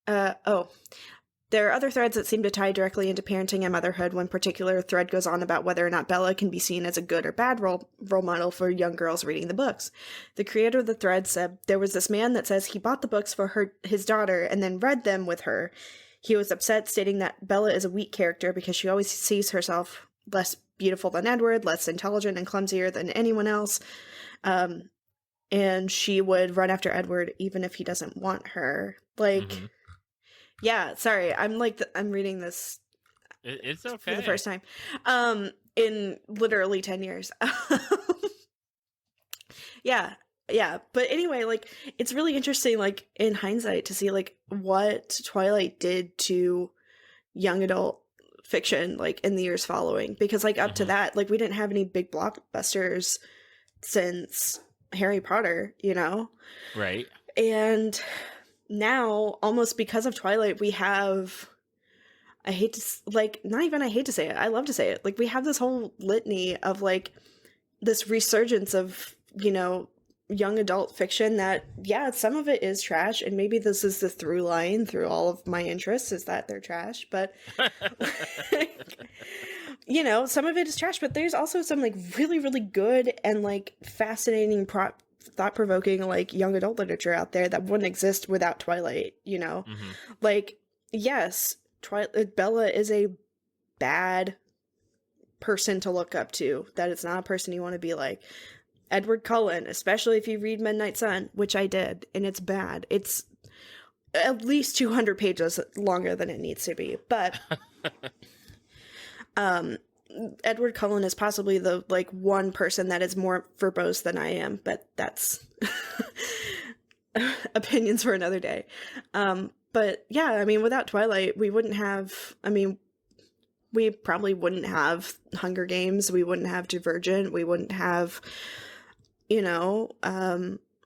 there are other threads that seem to tie directly into parenting and motherhood. One particular thread goes on about whether or not Bella can be seen as a good or bad role model for young girls reading the books. The creator of the thread said, there was this man that says he bought the books for his daughter and then read them with her. He was upset, stating that Bella is a weak character because she always sees herself less beautiful than Edward, less intelligent and clumsier than anyone else. And she would run after Edward even if he doesn't want her. Like, yeah, sorry, I'm reading this. It's okay. For the first time. In literally 10 years. Yeah. But anyway, like, it's really interesting, like, in hindsight to see, like, what Twilight did to young adult fiction, like, in the years following. Because, like, up to that, like, we didn't have any big blockbusters since Harry Potter, you know? Right. And now, almost because of Twilight, we have, I hate to say it, I love to say it, like, we have this whole litany of, like, this resurgence of, you know, young adult fiction that, yeah, some of it is trash, and maybe this is the through line through all of my interests, is that they're trash, but, you know, some of it is trash, but there's also some, like, really, really good and, like, fascinating thought-provoking, like, young adult literature out there that wouldn't exist without Twilight, you know? Like, yes, Bella is a bad person to look up to. That is not a person you want to be like. Edward Cullen, especially if you read Midnight Sun, which I did, and it's bad. It's at least 200 pages longer than it needs to be. But Edward Cullen is possibly the like one person that is more verbose than I am, but that's opinions for another day. But yeah, I mean, without Twilight, we wouldn't have, I mean, we probably wouldn't have Hunger Games, we wouldn't have Divergent, we wouldn't have, you know,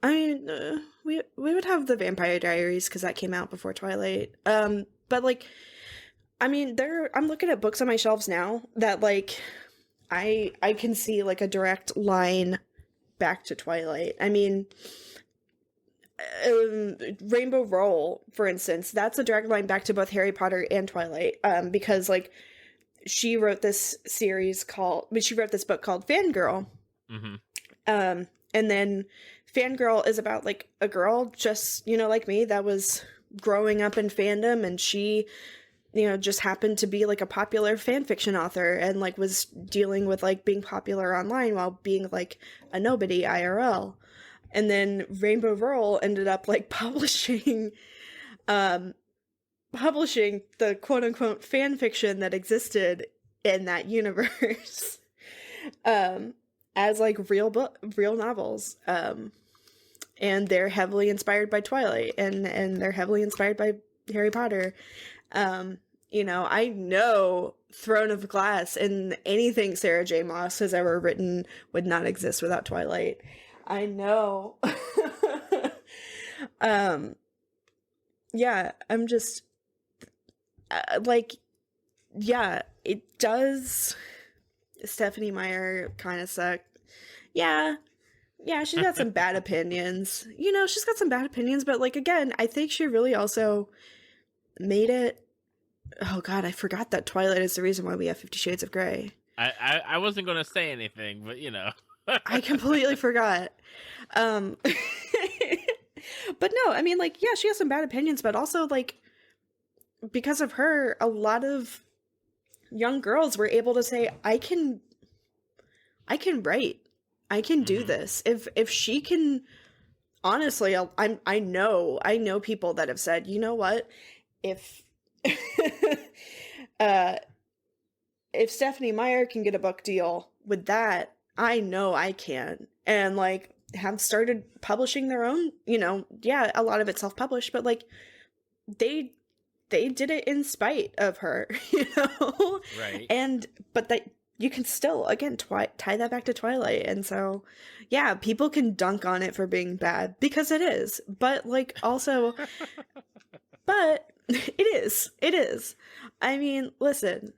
we would have the Vampire Diaries because that came out before Twilight. But like, I mean, I'm looking at books on my shelves now that like I can see like a direct line back to Twilight. I mean, Rainbow Roll, for instance, that's a direct line back to both Harry Potter and Twilight. Because like she wrote this book called Fangirl. Mm-hmm. And then Fangirl is about like a girl just, you know, like me, that was growing up in fandom, and she, you know, just happened to be like a popular fan fiction author and like was dealing with like being popular online while being like a nobody IRL. And then Rainbow Roll ended up like publishing the quote unquote fan fiction that existed in that universe as like real novels. And they're heavily inspired by Twilight and they're heavily inspired by Harry Potter. You know, I know Throne of Glass and anything Sarah J. Maas has ever written would not exist without Twilight. I know. Yeah, I'm just like, yeah, it does. Stephenie Meyer kind of suck. Yeah, she's got some bad opinions. You know, she's got some bad opinions, but like, again, I think she really also made it. Oh God, I forgot that Twilight is the reason why we have 50 Shades of Grey. I wasn't going to say anything, but you know. I completely forgot. But no, I mean, like, yeah, she has some bad opinions, but also, like, because of her, a lot of young girls were able to say, I can write. I can do this. If she can, honestly, I know people that have said, you know what, if if Stephenie Meyer can get a book deal with that, I know I can. And like have started publishing their own, you know, yeah, a lot of it self-published, but like they did it in spite of her, you know? Right. But that you can still, again, tie that back to Twilight. And so, yeah, people can dunk on it for being bad because it is. But like also, but it is. I mean, listen,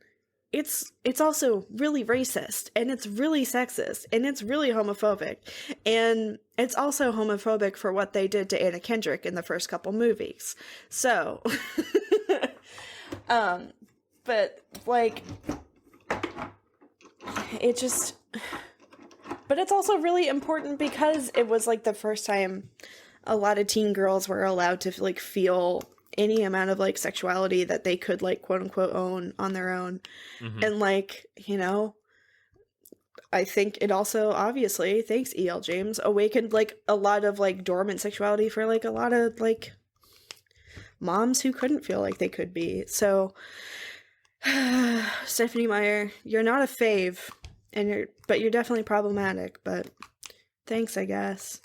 it's also really racist and it's really sexist and it's really homophobic, and it's also homophobic for what they did to Anna Kendrick in the first couple movies. So, but like, it just, but it's also really important because it was like the first time a lot of teen girls were allowed to like feel any amount of like sexuality that they could like quote unquote own on their own. Mm-hmm. And like, you know, I think it also obviously, thanks E.L. James, awakened like a lot of like dormant sexuality for like a lot of like moms who couldn't feel like they could be. So Stephenie Meyer, you're not a fave, and you're definitely problematic, but thanks, I guess.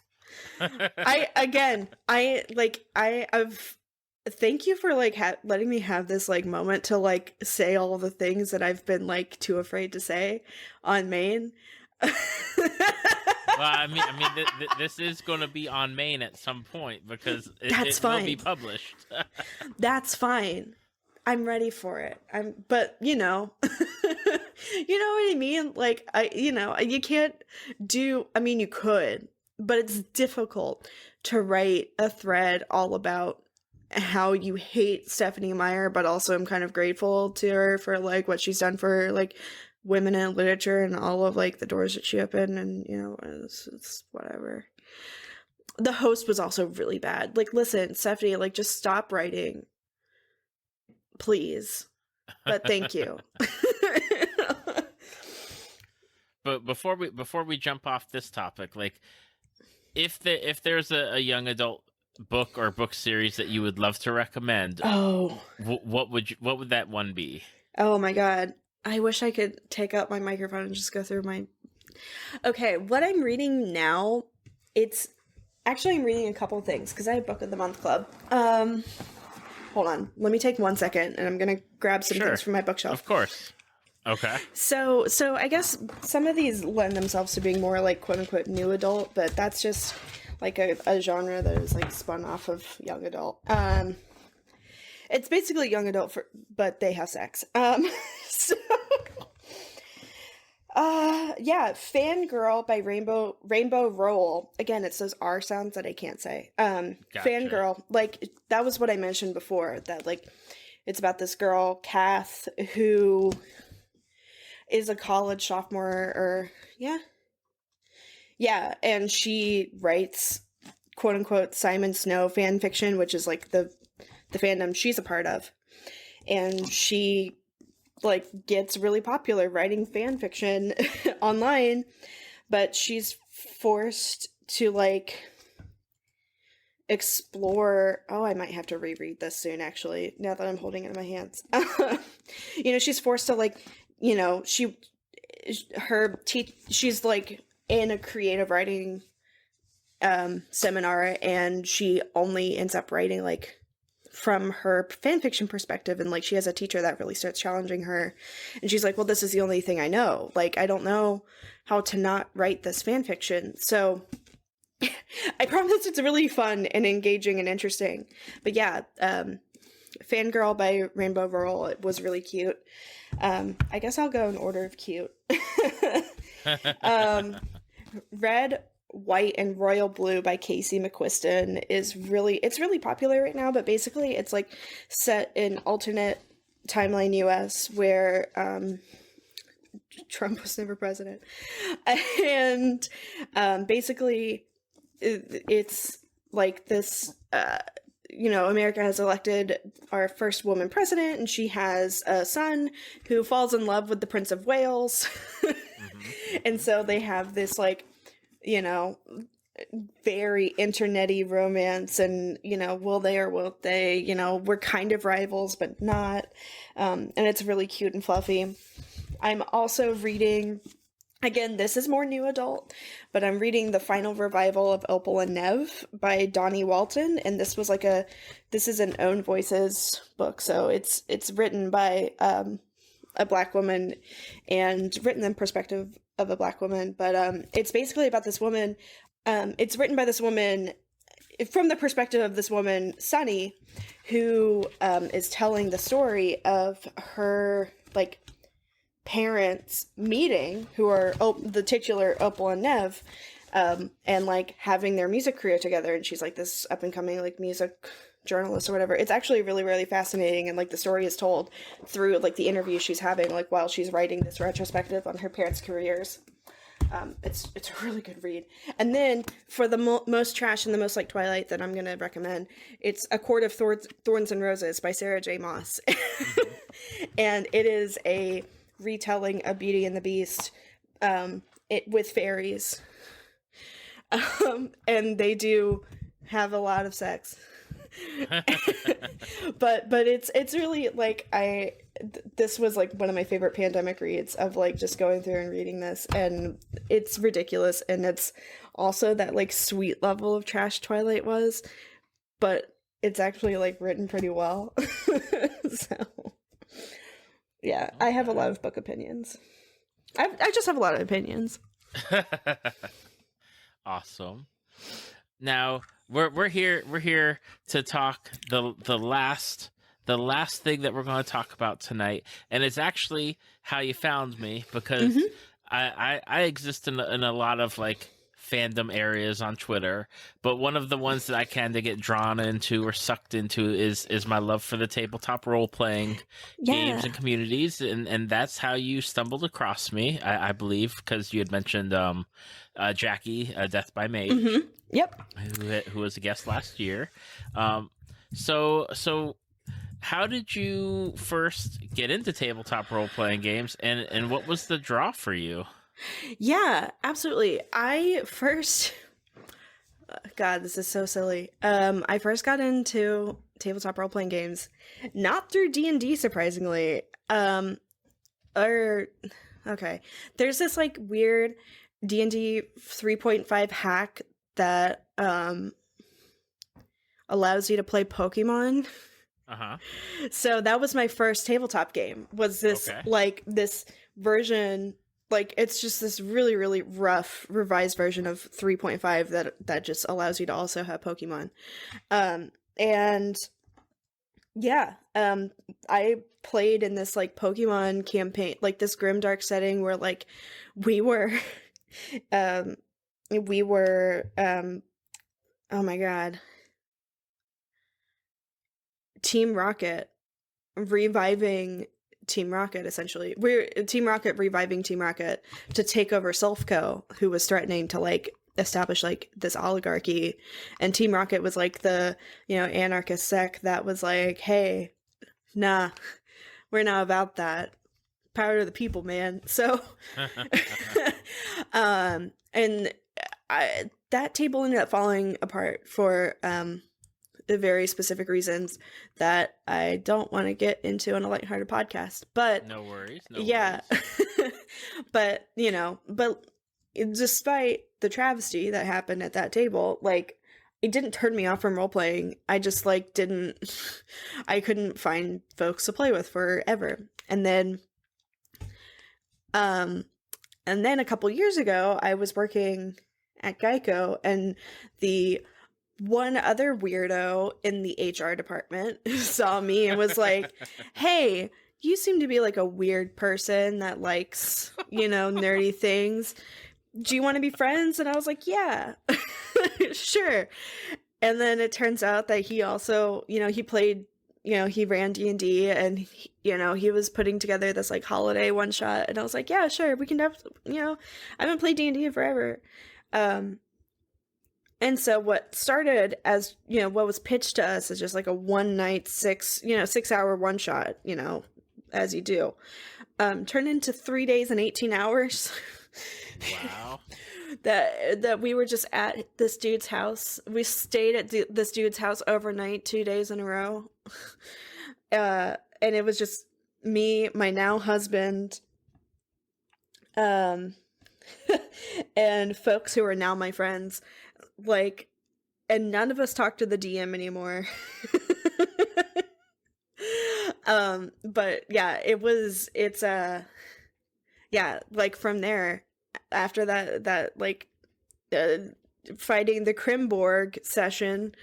Thank you for like letting me have this like moment to like say all the things that I've been like too afraid to say on Maine. Well, I mean, this is going to be on Maine at some point because it will be published. That's fine. I'm ready for it. But you know, you know what I mean? Like, you can't do, I mean, you could, but it's difficult to write a thread all about how you hate Stephenie Meyer, but also I'm kind of grateful to her for like what she's done for like women in literature and all of like the doors that she opened, and you know, it's whatever. The host was also really bad. Like, listen, Stephenie, like just stop writing, please. But thank you. But before we jump off this topic, like if there's a young adult book or book series that you would love to recommend, what would that one be? Oh my God. I wish I could take out my microphone and just go through my... Okay, what I'm reading now, it's... Actually, I'm reading a couple things, because I have Book of the Month Club. Hold on. Let me take 1 second, and I'm going to grab some things from my bookshelf. Of course. Okay. So I guess some of these lend themselves to being more like quote-unquote new adult, but that's just like a genre that is like spun off of young adult. It's basically young adult, but they have sex. So... yeah, Fangirl by Rainbow Roll. Again, it's those R sounds that I can't say. Gotcha. Fangirl, like, that was what I mentioned before, that, like, it's about this girl, Kath, who is a college sophomore, or, yeah, and she writes, quote-unquote, Simon Snow fan fiction, which is, like, the fandom she's a part of, and she... like gets really popular writing fan fiction online, but she's forced to like explore... Oh, I might have to reread this soon, actually, now that I'm holding it in my hands. You know, she's forced to like, you know, she's like in a creative writing seminar, and she only ends up writing like from her fanfiction perspective, and like she has a teacher that really starts challenging her, and she's like, well, this is the only thing I know, like I don't know how to not write this fanfiction. So I promise it's really fun and engaging and interesting. But yeah, Fangirl by Rainbow Roll, it was really cute. I guess I'll go in order of cute. Red, White, and Royal Blue by Casey McQuiston it's really popular right now, but basically it's like set in alternate timeline US where Trump was never president, and basically it's like this, you know, America has elected our first woman president, and she has a son who falls in love with the Prince of Wales. Mm-hmm. And so they have this like, you know, very internet-y romance, and, you know, will they or won't they, you know, we're kind of rivals, but not, and it's really cute and fluffy. I'm also reading, again, this is more new adult, but I'm reading the final revival of Opal and Nev by Donnie Walton, and this is an Own Voices book, so it's written by a Black woman, and written in perspective of a Black woman, but it's basically about this woman. It's written by this woman from the perspective of this woman, Sunny, who is telling the story of her like parents meeting, who are the titular Opal and Nev, and like having their music career together, and she's like this up and coming like music journalist or whatever. It's actually really, really fascinating, and like the story is told through like the interview she's having like while she's writing this retrospective on her parents' careers. It's a really good read. And then for the most trash and the most like Twilight that I'm gonna recommend, it's A Court of Thorns and Roses by Sarah J. Maas. And it is a retelling of Beauty and the Beast, with fairies, and they do have a lot of sex. but it's really like this was like one of my favorite pandemic reads, of like just going through and reading this, and it's ridiculous, and it's also that like sweet level of trash Twilight was, but it's actually like written pretty well. So yeah, I have a lot of book opinions. I just have a lot of opinions. Awesome. Now we're here to talk the last thing that we're going to talk about tonight, and it's actually how you found me, because I exist in a lot of like fandom areas on Twitter, but one of the ones that I kind of get drawn into or sucked into is my love for the tabletop role-playing games and communities, and that's how you stumbled across me, I believe, because you had mentioned Jackie, Death by Mage. Mm-hmm. Yep. Who was a guest last year. So how did you first get into tabletop role-playing games, and what was the draw for you? Yeah, absolutely. I first... God, this is so silly. I first got into tabletop role-playing games, not through D&D, surprisingly. or okay, there's this like weird D&D 3.5 hack that allows you to play Pokemon. Uh-huh. So that was my first tabletop game, was this Okay. like this version, like it's just this really, really rough revised version of 3.5 that just allows you to also have Pokemon. And yeah, I played in this like Pokemon campaign, like this grimdark setting where like we were we were oh my god, Team Rocket reviving Team Rocket, essentially. We're Team Rocket reviving Team Rocket to take over Selfco, who was threatening to like establish like this oligarchy, and Team Rocket was like the, you know, anarchist sect that was like, hey, nah, we're not about that. Power to the people, man. So and that table ended up falling apart for very specific reasons that I don't want to get into on a lighthearted podcast. But no worries. Yeah. But, you know, despite the travesty that happened at that table, like, it didn't turn me off from role playing. I just like I couldn't find folks to play with forever. And then a couple years ago, I was working at Geico, and the one other weirdo in the HR department saw me and was like, hey, you seem to be like a weird person that likes, you know, nerdy things. Do you want to be friends? And I was like, yeah, sure. And then it turns out that he also, you know, he played, you know, he ran D&D, and he, you know, he was putting together this like holiday one shot, and I was like, yeah, sure, we can you know, I haven't played D&D in forever. And so what started as, you know, what was pitched to us as just like a one night 6-hour one shot, you know, as you do, turned into 3 days and 18 hours. Wow. that we were just at this dude's house. We stayed at this dude's house overnight 2 days in a row. And it was just me, my now husband, and folks who are now my friends. Like, and none of us talk to the DM anymore. But yeah, yeah, like from there, after that like fighting the Crimborg session,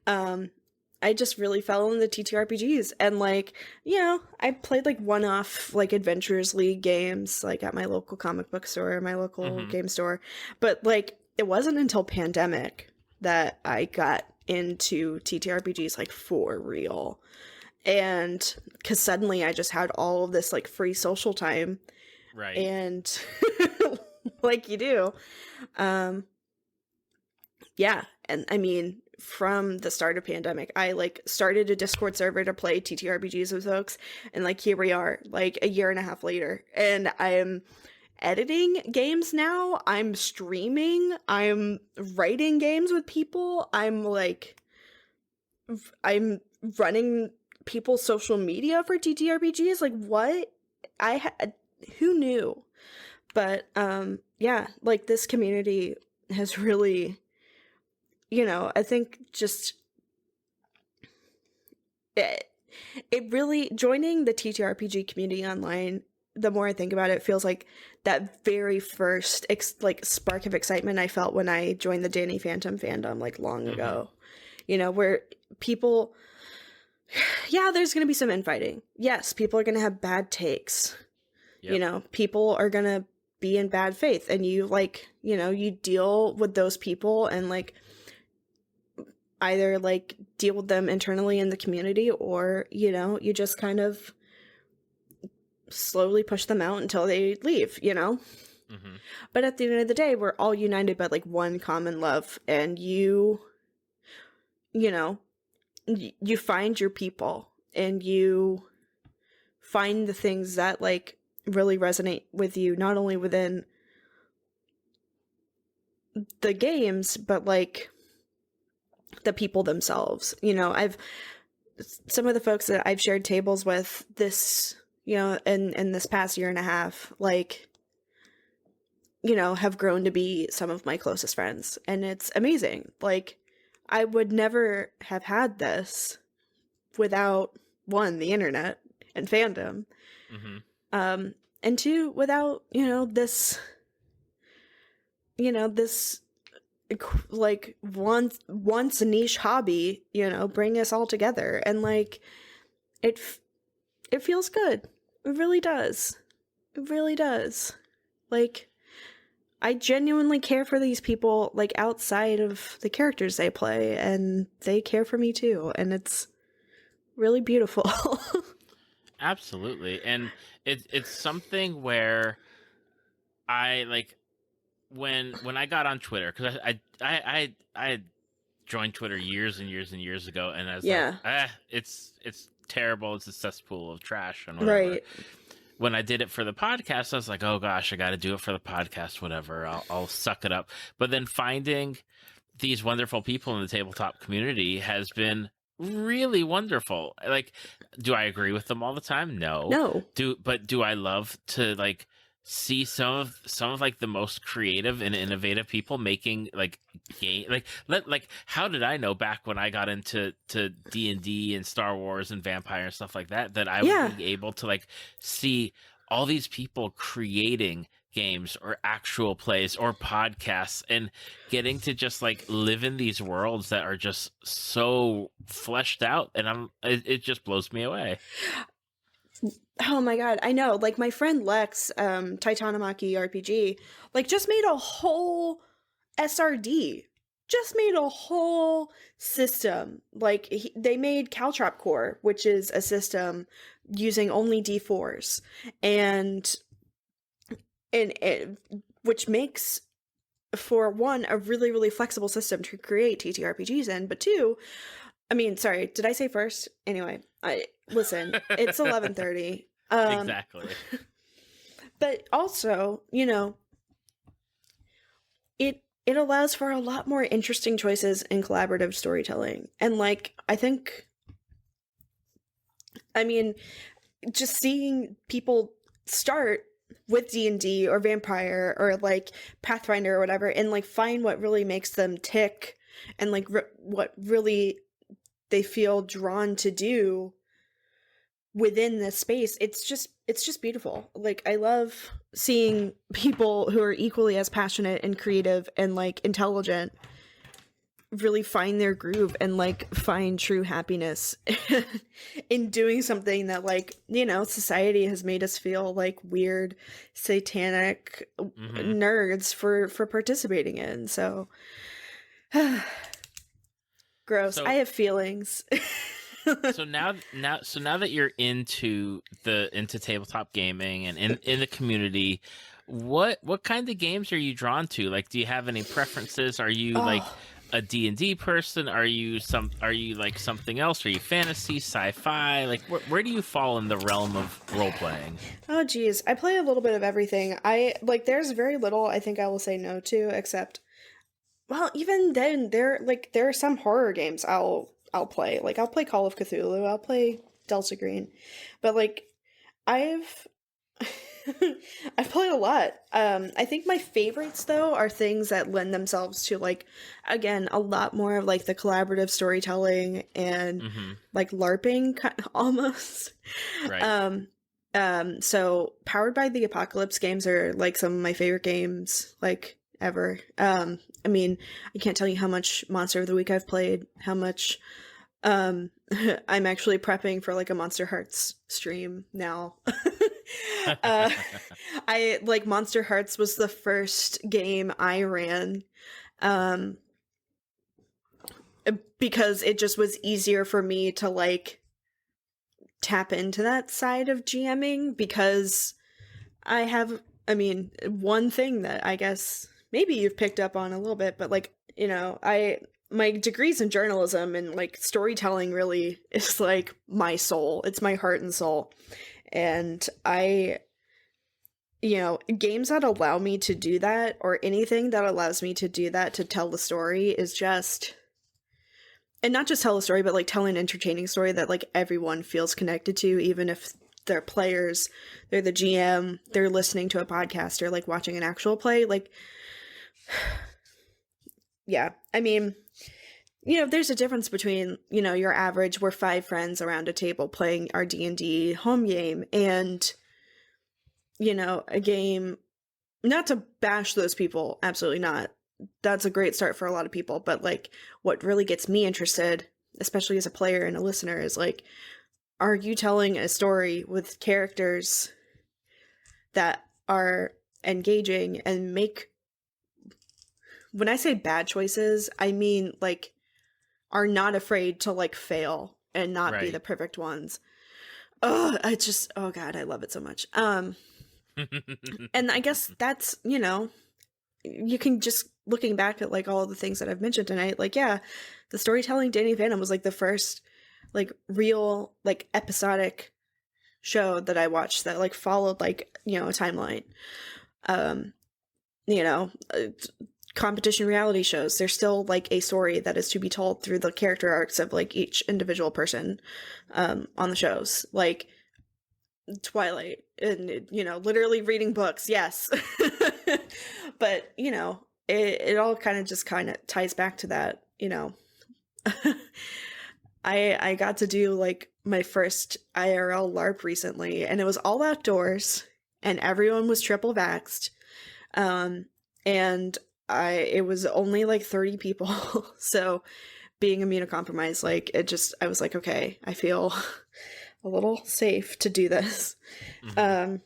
I just really fell into TTRPGs, and like, you know, I played like one-off like Adventurers League games like at my local comic book store, my local game store, but like it wasn't until pandemic that I got into TTRPGs like for real. And because suddenly I just had all of this like free social time. Right. And like you do. Yeah. And I mean, from the start of pandemic, I like started a Discord server to play TTRPGs with folks. And like, here we are, like a year and a half later. And I'm editing games now. I'm streaming. I'm writing games with people. I'm running people's social media for TTRPGs. Like, what? Who knew? But yeah, like this community has really, you know, I think just it really, joining the TTRPG community online, the more I think about it, it feels like that very first like spark of excitement I felt when I joined the Danny Phantom fandom like long ago. You know, where people, yeah, there's going to be some infighting. Yes, people are going to have bad takes. Yep. You know, people are going to be in bad faith, and you like, you know, you deal with those people and like either like deal with them internally in the community, or, you know, you just kind of slowly push them out until they leave, you know? But at the end of the day, we're all united by like one common love, and you know, you find your people, and you find the things that like really resonate with you, not only within the games, but like the people themselves. You know, some of the folks that I've shared tables with this you know, in this past year and a half, like, you know, have grown to be some of my closest friends. And it's amazing. Like, I would never have had this without, one, the internet and fandom, and two, without, you know, this like once a niche hobby, you know, bring us all together. And like, it feels good. It really does. It really does. Like, I genuinely care for these people, like, outside of the characters they play, and they care for me too, and it's really beautiful. Absolutely. And it's something where I like when I got on Twitter, because I joined Twitter years and years and years ago, and I was like, it's terrible, it's a cesspool of trash and whatever. Right. When I did it for the podcast, I was like, oh gosh, I got to do it for the podcast, whatever. I'll suck it up. But then finding these wonderful people in the tabletop community has been really wonderful. Like, do I agree with them all the time? No. Do I love to like see some of like the most creative and innovative people making like game, like how did I know back when I got into D&D and Star Wars and Vampire and stuff like that I would be able to like see all these people creating games or actual plays or podcasts and getting to just like live in these worlds that are just so fleshed out, and it just blows me away. Oh my god, I know. Like, my friend Lex, Titanomachy RPG, like, just made a whole SRD. Just made a whole system. Like, they made Caltrop Core, which is a system using only D4s. And which makes, for one, a really, really flexible system to create TTRPGs in, but two, I mean, sorry, did I say first? Anyway, listen, it's 11:30. Exactly. But also, you know, it allows for a lot more interesting choices in collaborative storytelling. And like, I mean, just seeing people start with D&D or Vampire or like Pathfinder or whatever, and like find what really makes them tick, and like what really they feel drawn to do within this space. It's just beautiful. Like, I love seeing people who are equally as passionate and creative and like intelligent really find their groove and like find true happiness in doing something that, like, you know, society has made us feel like weird satanic nerds for participating in. So gross. I have feelings. So now that you're into tabletop gaming and in the community, what kind of games are you drawn to? Like, do you have any preferences? Are you like a D&D person? Are you like something else? Are you fantasy, sci-fi? Like, where do you fall in the realm of role playing? Oh geez, I play a little bit of everything. There's very little I think I will say no to, except, well, even then, there are some horror games I'll play. Like, I'll play Call of Cthulhu, I'll play Delta Green. But like, I've played a lot. I think my favorites though are things that lend themselves to, like, again, a lot more of like the collaborative storytelling and like LARPing almost. Right. So Powered by the Apocalypse games are like some of my favorite games like ever. I mean, I can't tell you how much Monster of the Week I've played, how much I'm actually prepping for like a Monster Hearts stream now. I like Monster Hearts was the first game I ran because it just was easier for me to like tap into that side of GMing, because one thing that I guess maybe you've picked up on a little bit, but like, you know, my degrees in journalism and like storytelling really is like my soul. It's my heart and soul. And you know, games that allow me to do that, or anything that allows me to do that, to tell the story, is just, and not just tell a story, but like tell an entertaining story that like everyone feels connected to, even if they're players, they're the GM, they're listening to a podcast or like watching an actual play. Like, yeah, I mean, you know, there's a difference between, you know, your average, we're 5 friends around a table playing our D&D home game, and, you know, a game, not to bash those people, absolutely not. That's a great start for a lot of people, but like what really gets me interested, especially as a player and a listener, is like, are you telling a story with characters that are engaging and make, when I say bad choices, I mean like are not afraid to like fail and not be Right. the perfect ones. Oh, oh God, I love it so much. And I guess that's, you know, you can just, looking back at like all the things that I've mentioned tonight, like, yeah, the storytelling Danny Phantom was like the first like real like episodic show that I watched that like followed like, you know, a timeline. You know, competition reality shows, there's still like a story that is to be told through the character arcs of like each individual person on the shows, like Twilight, and, you know, literally reading books, yes. But, you know, it all kind of ties back to that, you know. I got to do like my first IRL LARP recently, and it was all outdoors and everyone was triple vaxxed. And it was only like 30 people. So being immunocompromised, like I was like, okay, I feel a little safe to do this. Mm-hmm.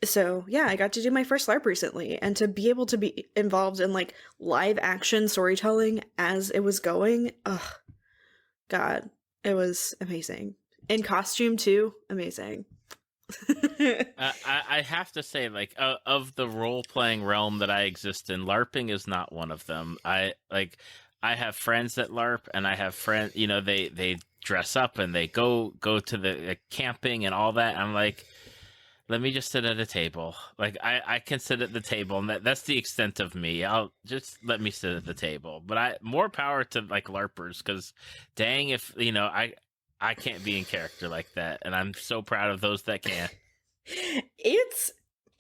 So yeah, I got to do my first LARP recently, and to be able to be involved in like live action storytelling as it was going, oh God, it was amazing. In costume too, amazing. I have to say, like, of the role-playing realm that I exist in, LARPing is not one of them. I have friends that LARP, and I have friends, you know, they dress up and they go to the camping and all that. I'm like, let me just sit at a table. Like, I can sit at the table, and that's the extent of me. I'll just let me sit at the table. But more power to like LARPers, because dang, if, you know, I can't be in character like that, and I'm so proud of those that can. It's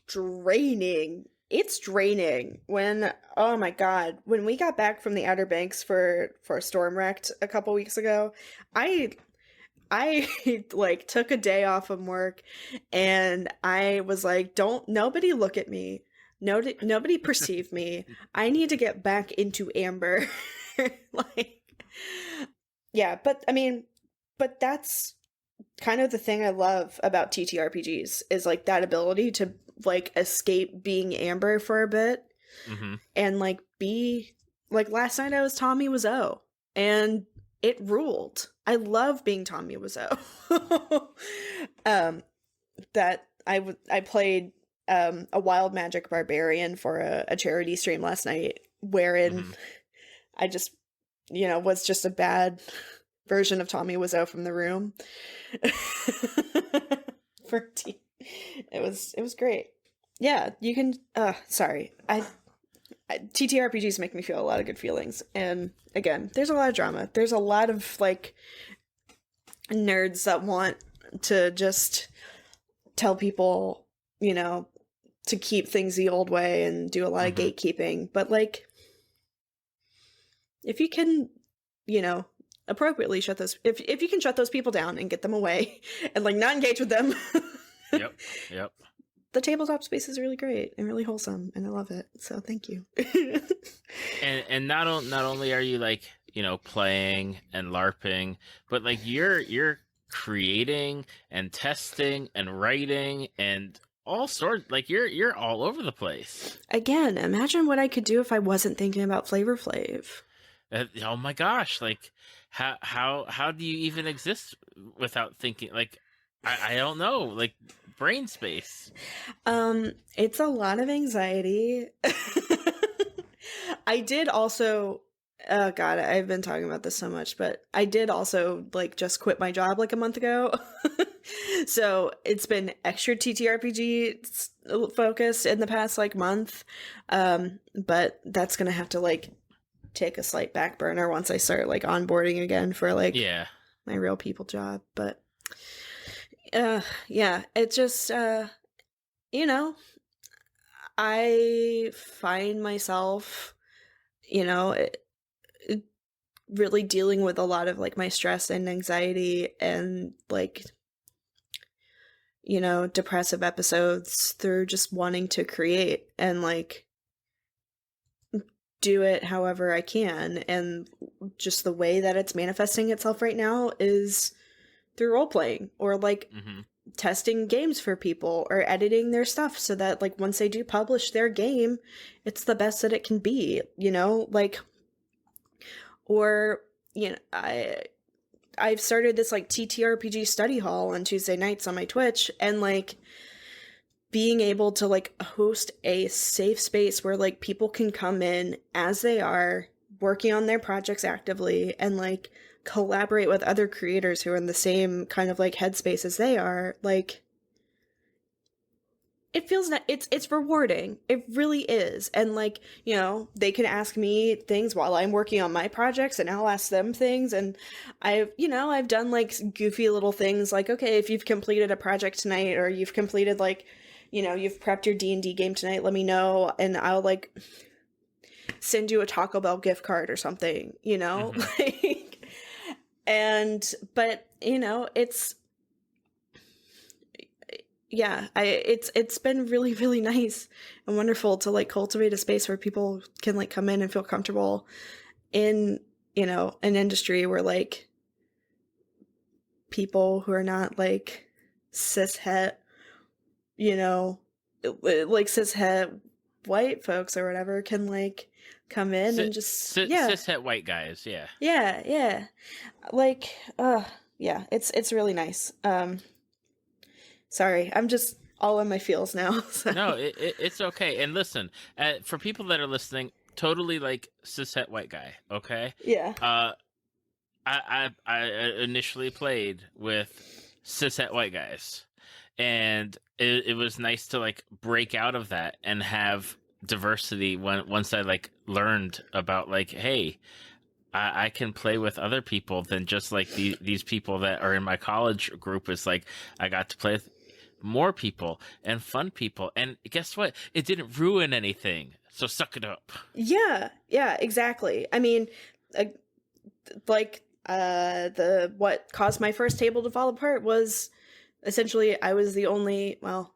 draining. It's draining when, oh my God, when we got back from the Outer Banks for Storm Wrecked a couple weeks ago, I like took a day off from work, and I was like, nobody look at me. Nobody perceive me. I need to get back into Amber. Like, yeah, but I mean, but that's kind of the thing I love about TTRPGs, is like that ability to like escape being Amber for a bit. Mm-hmm. And like be like, last night I was Tommy Wiseau, and it ruled. I love being Tommy Wiseau. That I played a Wild Magic Barbarian for a charity stream last night, wherein mm-hmm. I just, you know, was just a bad version of Tommy Wiseau from The Room. It was great. Yeah, you can. Sorry, TTRPGs make me feel a lot of good feelings, and again, there's a lot of drama. There's a lot of like nerds that want to just tell people, you know, to keep things the old way and do a lot mm-hmm. of gatekeeping. But like, if you can, you know, appropriately shut those, if you can shut those people down and get them away and like not engage with them. Yep. The tabletop space is really great and really wholesome, and I love it. So thank you. and not only are you like, you know, playing and LARPing, but like you're creating and testing and writing and all sorts, like you're all over the place. Again, imagine what I could do if I wasn't thinking about Flavor Flav. Oh my gosh, like how do you even exist without thinking? Like I don't know, like brain space. It's a lot of anxiety. I did also, oh God, I've been talking about this so much, but I did also like just quit my job like a month ago. So it's been extra TTRPG focused in the past like month. But that's gonna have to like take a slight back burner once I start like onboarding again for like my real people job. But Yeah, it just, you know, I find myself, you know, it really dealing with a lot of like my stress and anxiety and like, depressive episodes through just wanting to create and like do it however I can. And just the way that it's manifesting itself right now is through role playing or like Mm-hmm. testing games for people or editing their stuff so that like once they do publish their game, it's the best that it can be, like, or I've started this like TTRPG study hall on Tuesday nights on my Twitch, and like being able to like host a safe space where like people can come in as they are working on their projects actively and like collaborate with other creators who are in the same kind of like headspace as they are, like it feels it's rewarding. It really is. And like, they can ask me things while I'm working on my projects and I'll ask them things. And I've done like goofy little things like, okay, if you've completed a project tonight or you've completed like, you've prepped your D&D game tonight, let me know. And I'll like send you a Taco Bell gift card or something, Mm-hmm. like, but it's, yeah, it's been really, really nice and wonderful to like cultivate a space where people can like come in and feel comfortable in, an industry where like people who are not like cishet, like cishet white folks or whatever can like come in and just, yeah, Cishet white guys, yeah. yeah, like, yeah, it's really nice. Sorry, I'm just all in my feels now. No, Sorry. it's okay. And listen, for people that are listening, totally like cishet white guy, okay? Yeah. I initially played with cishet white guys, and it was nice to like break out of that and have diversity once I like learned about like, hey, I can play with other people than just like these people that are in my college group. Is like I got to play with more people and fun people, and guess what? It didn't ruin anything. So suck it up. Yeah, exactly. I mean, uh, like the what caused my first table to fall apart was essentially I was the only, well,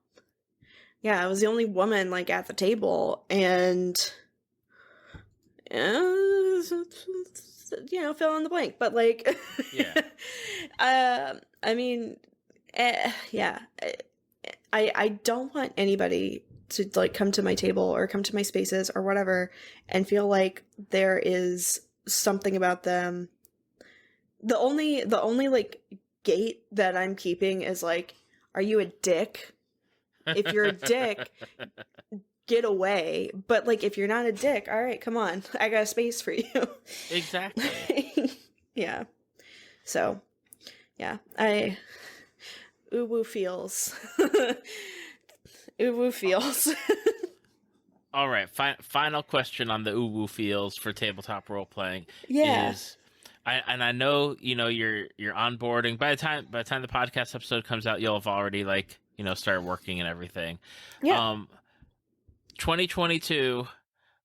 yeah, I was the only woman like at the table, and fill in the blank, but like, Yeah. I mean, yeah, I don't want anybody to like come to my table or come to my spaces or whatever and feel like there is something about them. The only like gate that I'm keeping is like, are you a dick? If you're a dick, get away. But like if you're not a dick, all right, come on. I got a space for you. Exactly. Yeah. So, yeah. Uwu feels. Uwu feels. All right. Final question on the uwu feels for tabletop role playing Yeah. is, I know you're onboarding by the time the podcast episode comes out, you'll have already like started working and everything. Yeah. 2022.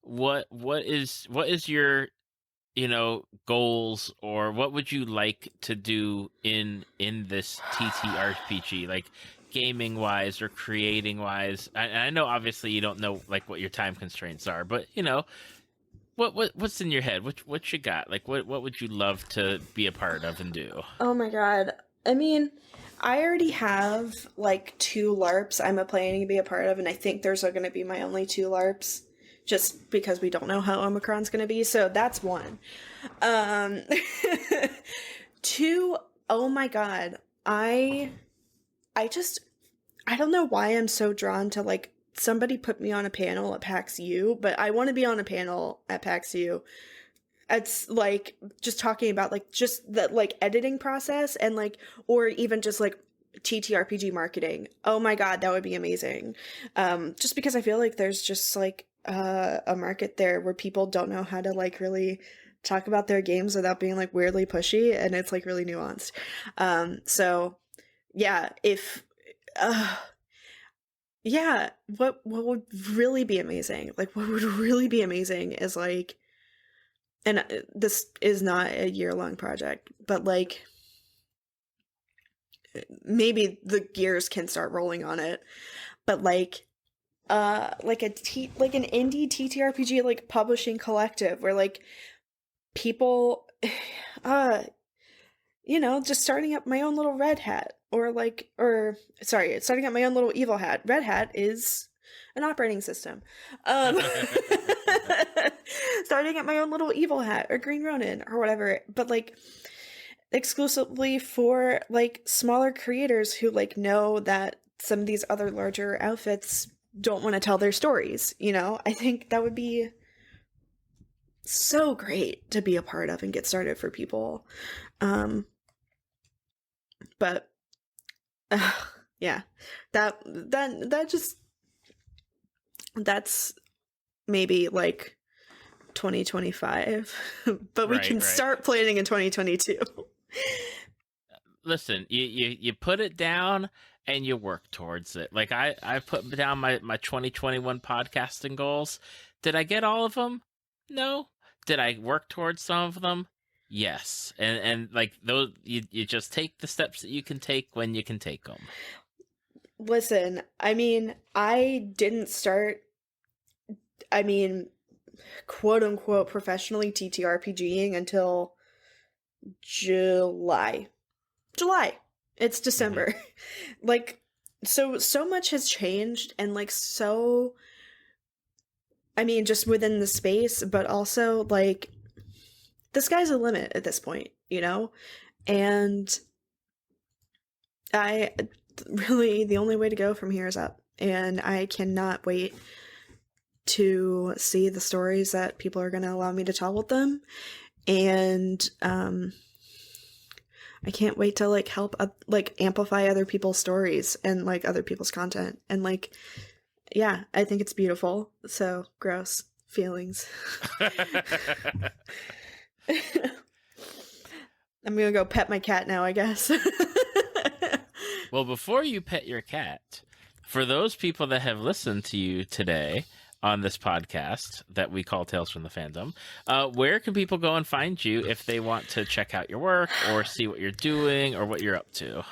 What is your goals, or what would you like to do in this TTRPG, like gaming wise or creating wise? I know obviously you don't know like what your time constraints are, but what's in your head? What you got? Like what would you love to be a part of and do? Oh my god. I mean, I already have like 2 LARPs I'm planning to be a part of, and I think those are going to be my only 2 LARPs, just because we don't know how Omicron's going to be. So that's one. Um, 2. Oh my god. I don't know why I'm so drawn to like somebody put me on a panel at PAX U, but I want to be on a panel at PAX U. It's like just talking about like just the like editing process and like, or even just like TTRPG marketing. Oh my god, that would be amazing. Just because I feel like there's just like a market there where people don't know how to like really talk about their games without being like weirdly pushy, and it's like really nuanced. So yeah, if yeah, what would really be amazing? Like, what would really be amazing is like, and this is not a year-long project, but like maybe the gears can start rolling on it. But like like an indie TTRPG like publishing collective where like people you know, just starting up my own little red hat, or sorry, starting up my own little evil hat. Red hat is an operating system. Um, starting up my own little evil hat or Green Ronin or whatever, but like exclusively for like smaller creators who like know that some of these other larger outfits don't want to tell their stories, you know? I think that would be so great to be a part of and get started for people. But yeah, that just, that's maybe like 2025, but we can start planning in 2022. Listen, you put it down and you work towards it. Like I put down my 2021 podcasting goals. Did I get all of them? No. Did I work towards some of them? Yes. And like those, you just take the steps that you can take when you can take them. Listen, I mean, I didn't start, I mean, quote unquote professionally TTRPGing until July. It's December. Mm-hmm. Like, so much has changed, and like, so, I mean, just within the space, but also like the sky's the limit at this point, you know? And the only way to go from here is up. And I cannot wait to see the stories that people are going to allow me to tell with them. And I can't wait to like help like amplify other people's stories and like other people's content. And like, yeah, I think it's beautiful. So gross feelings. I'm gonna go pet my cat now, I guess. Well, before you pet your cat, for those people that have listened to you today on this podcast that we call Tales from the Fandom, where can people go and find you if they want to check out your work or see what you're doing or what you're up to?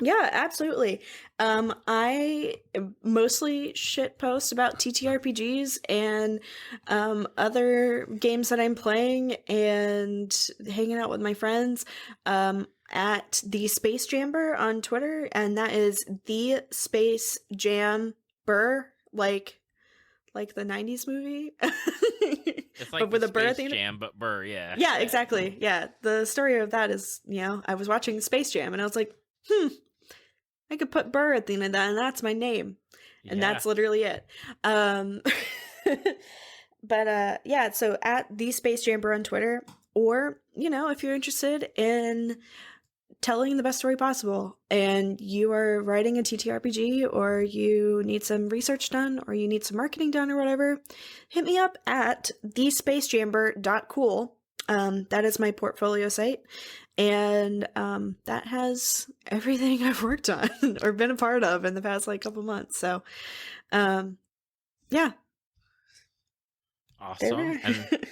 Yeah, absolutely. I mostly shit post about TTRPGs and other games that I'm playing and hanging out with my friends at TheSpaceJamber on Twitter, and that is TheSpaceJamber, like the 90s movie. It's like but with a burr at the end. Jam, but burr, yeah. Yeah, exactly. Yeah. The story of that is, you know, I was watching Space Jam and I was like, I could put burr at the end of that and that's my name. And that's literally it. But yeah, so at TheSpaceJamber on Twitter, or, you know, if you're interested in telling the best story possible and you are writing a TTRPG or you need some research done or you need some marketing done or whatever, hit me up at TheSpaceJamber.cool. That is my portfolio site, and that has everything I've worked on or been a part of in the past like couple months. So yeah, awesome. And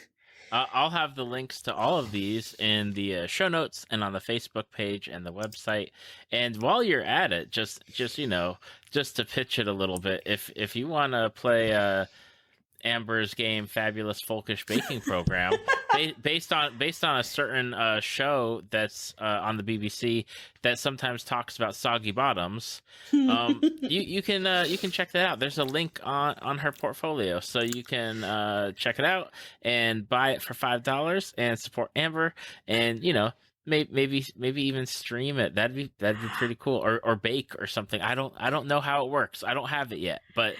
I'll have the links to all of these in the show notes and on the Facebook page and the website. And while you're at it, just you know, just to pitch it a little bit, if you want to play Amber's game Fabulous Folkish Baking Program, based on a certain show that's on the BBC that sometimes talks about soggy bottoms, you can check that out. There's a link on her portfolio, so you can check it out and buy it for $5 and support Amber, and you know, maybe even stream it. That'd be pretty cool, or bake or something. I don't know how it works. I don't have it yet, but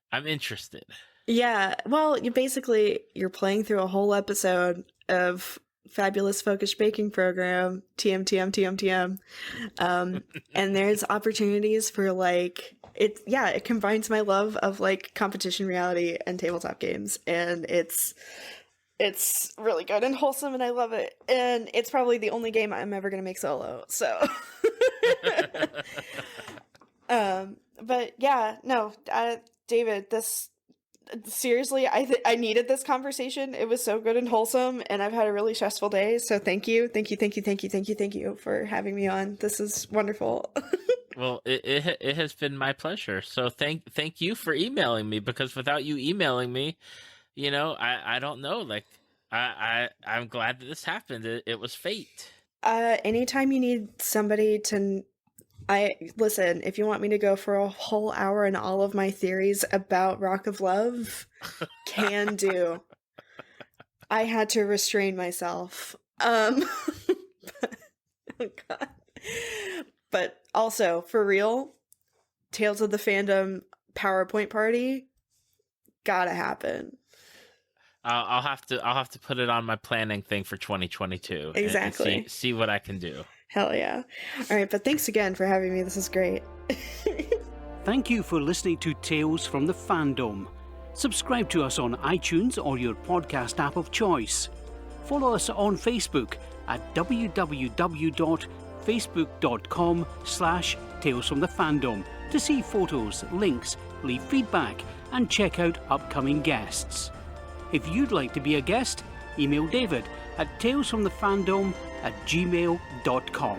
I'm interested. Yeah, well, you're playing through a whole episode of Fabulous Folkish Baking Program, TM. And there's opportunities for like, it combines my love of like competition reality and tabletop games, and it's really good and wholesome and I love it. And it's probably the only game I'm ever going to make solo, so. But yeah, no, David, this seriously, I needed this conversation. It was so good and wholesome, and I've had a really stressful day. So thank you for having me on. This is wonderful. Well, it has been my pleasure. So thank you for emailing me, because without you emailing me, I don't know. Like, I'm glad that this happened. It was fate. Anytime you need somebody to, listen, if you want me to go for a whole hour and all of my theories about Rock of Love, can do. I had to restrain myself. Oh God. But also, for real, Tales of the Fandom PowerPoint party gotta happen. I'll have to put it on my planning thing for 2022. Exactly. And see what I can do. Hell yeah. All right, but thanks again for having me. This is great. Thank you for listening to Tales from the Fandom. Subscribe to us on iTunes or your podcast app of choice. Follow us on Facebook at www.facebook.com/talesfromthefandom to see photos, links, leave feedback, and check out upcoming guests. If you'd like to be a guest, email David at talesfromthefandom@gmail.com.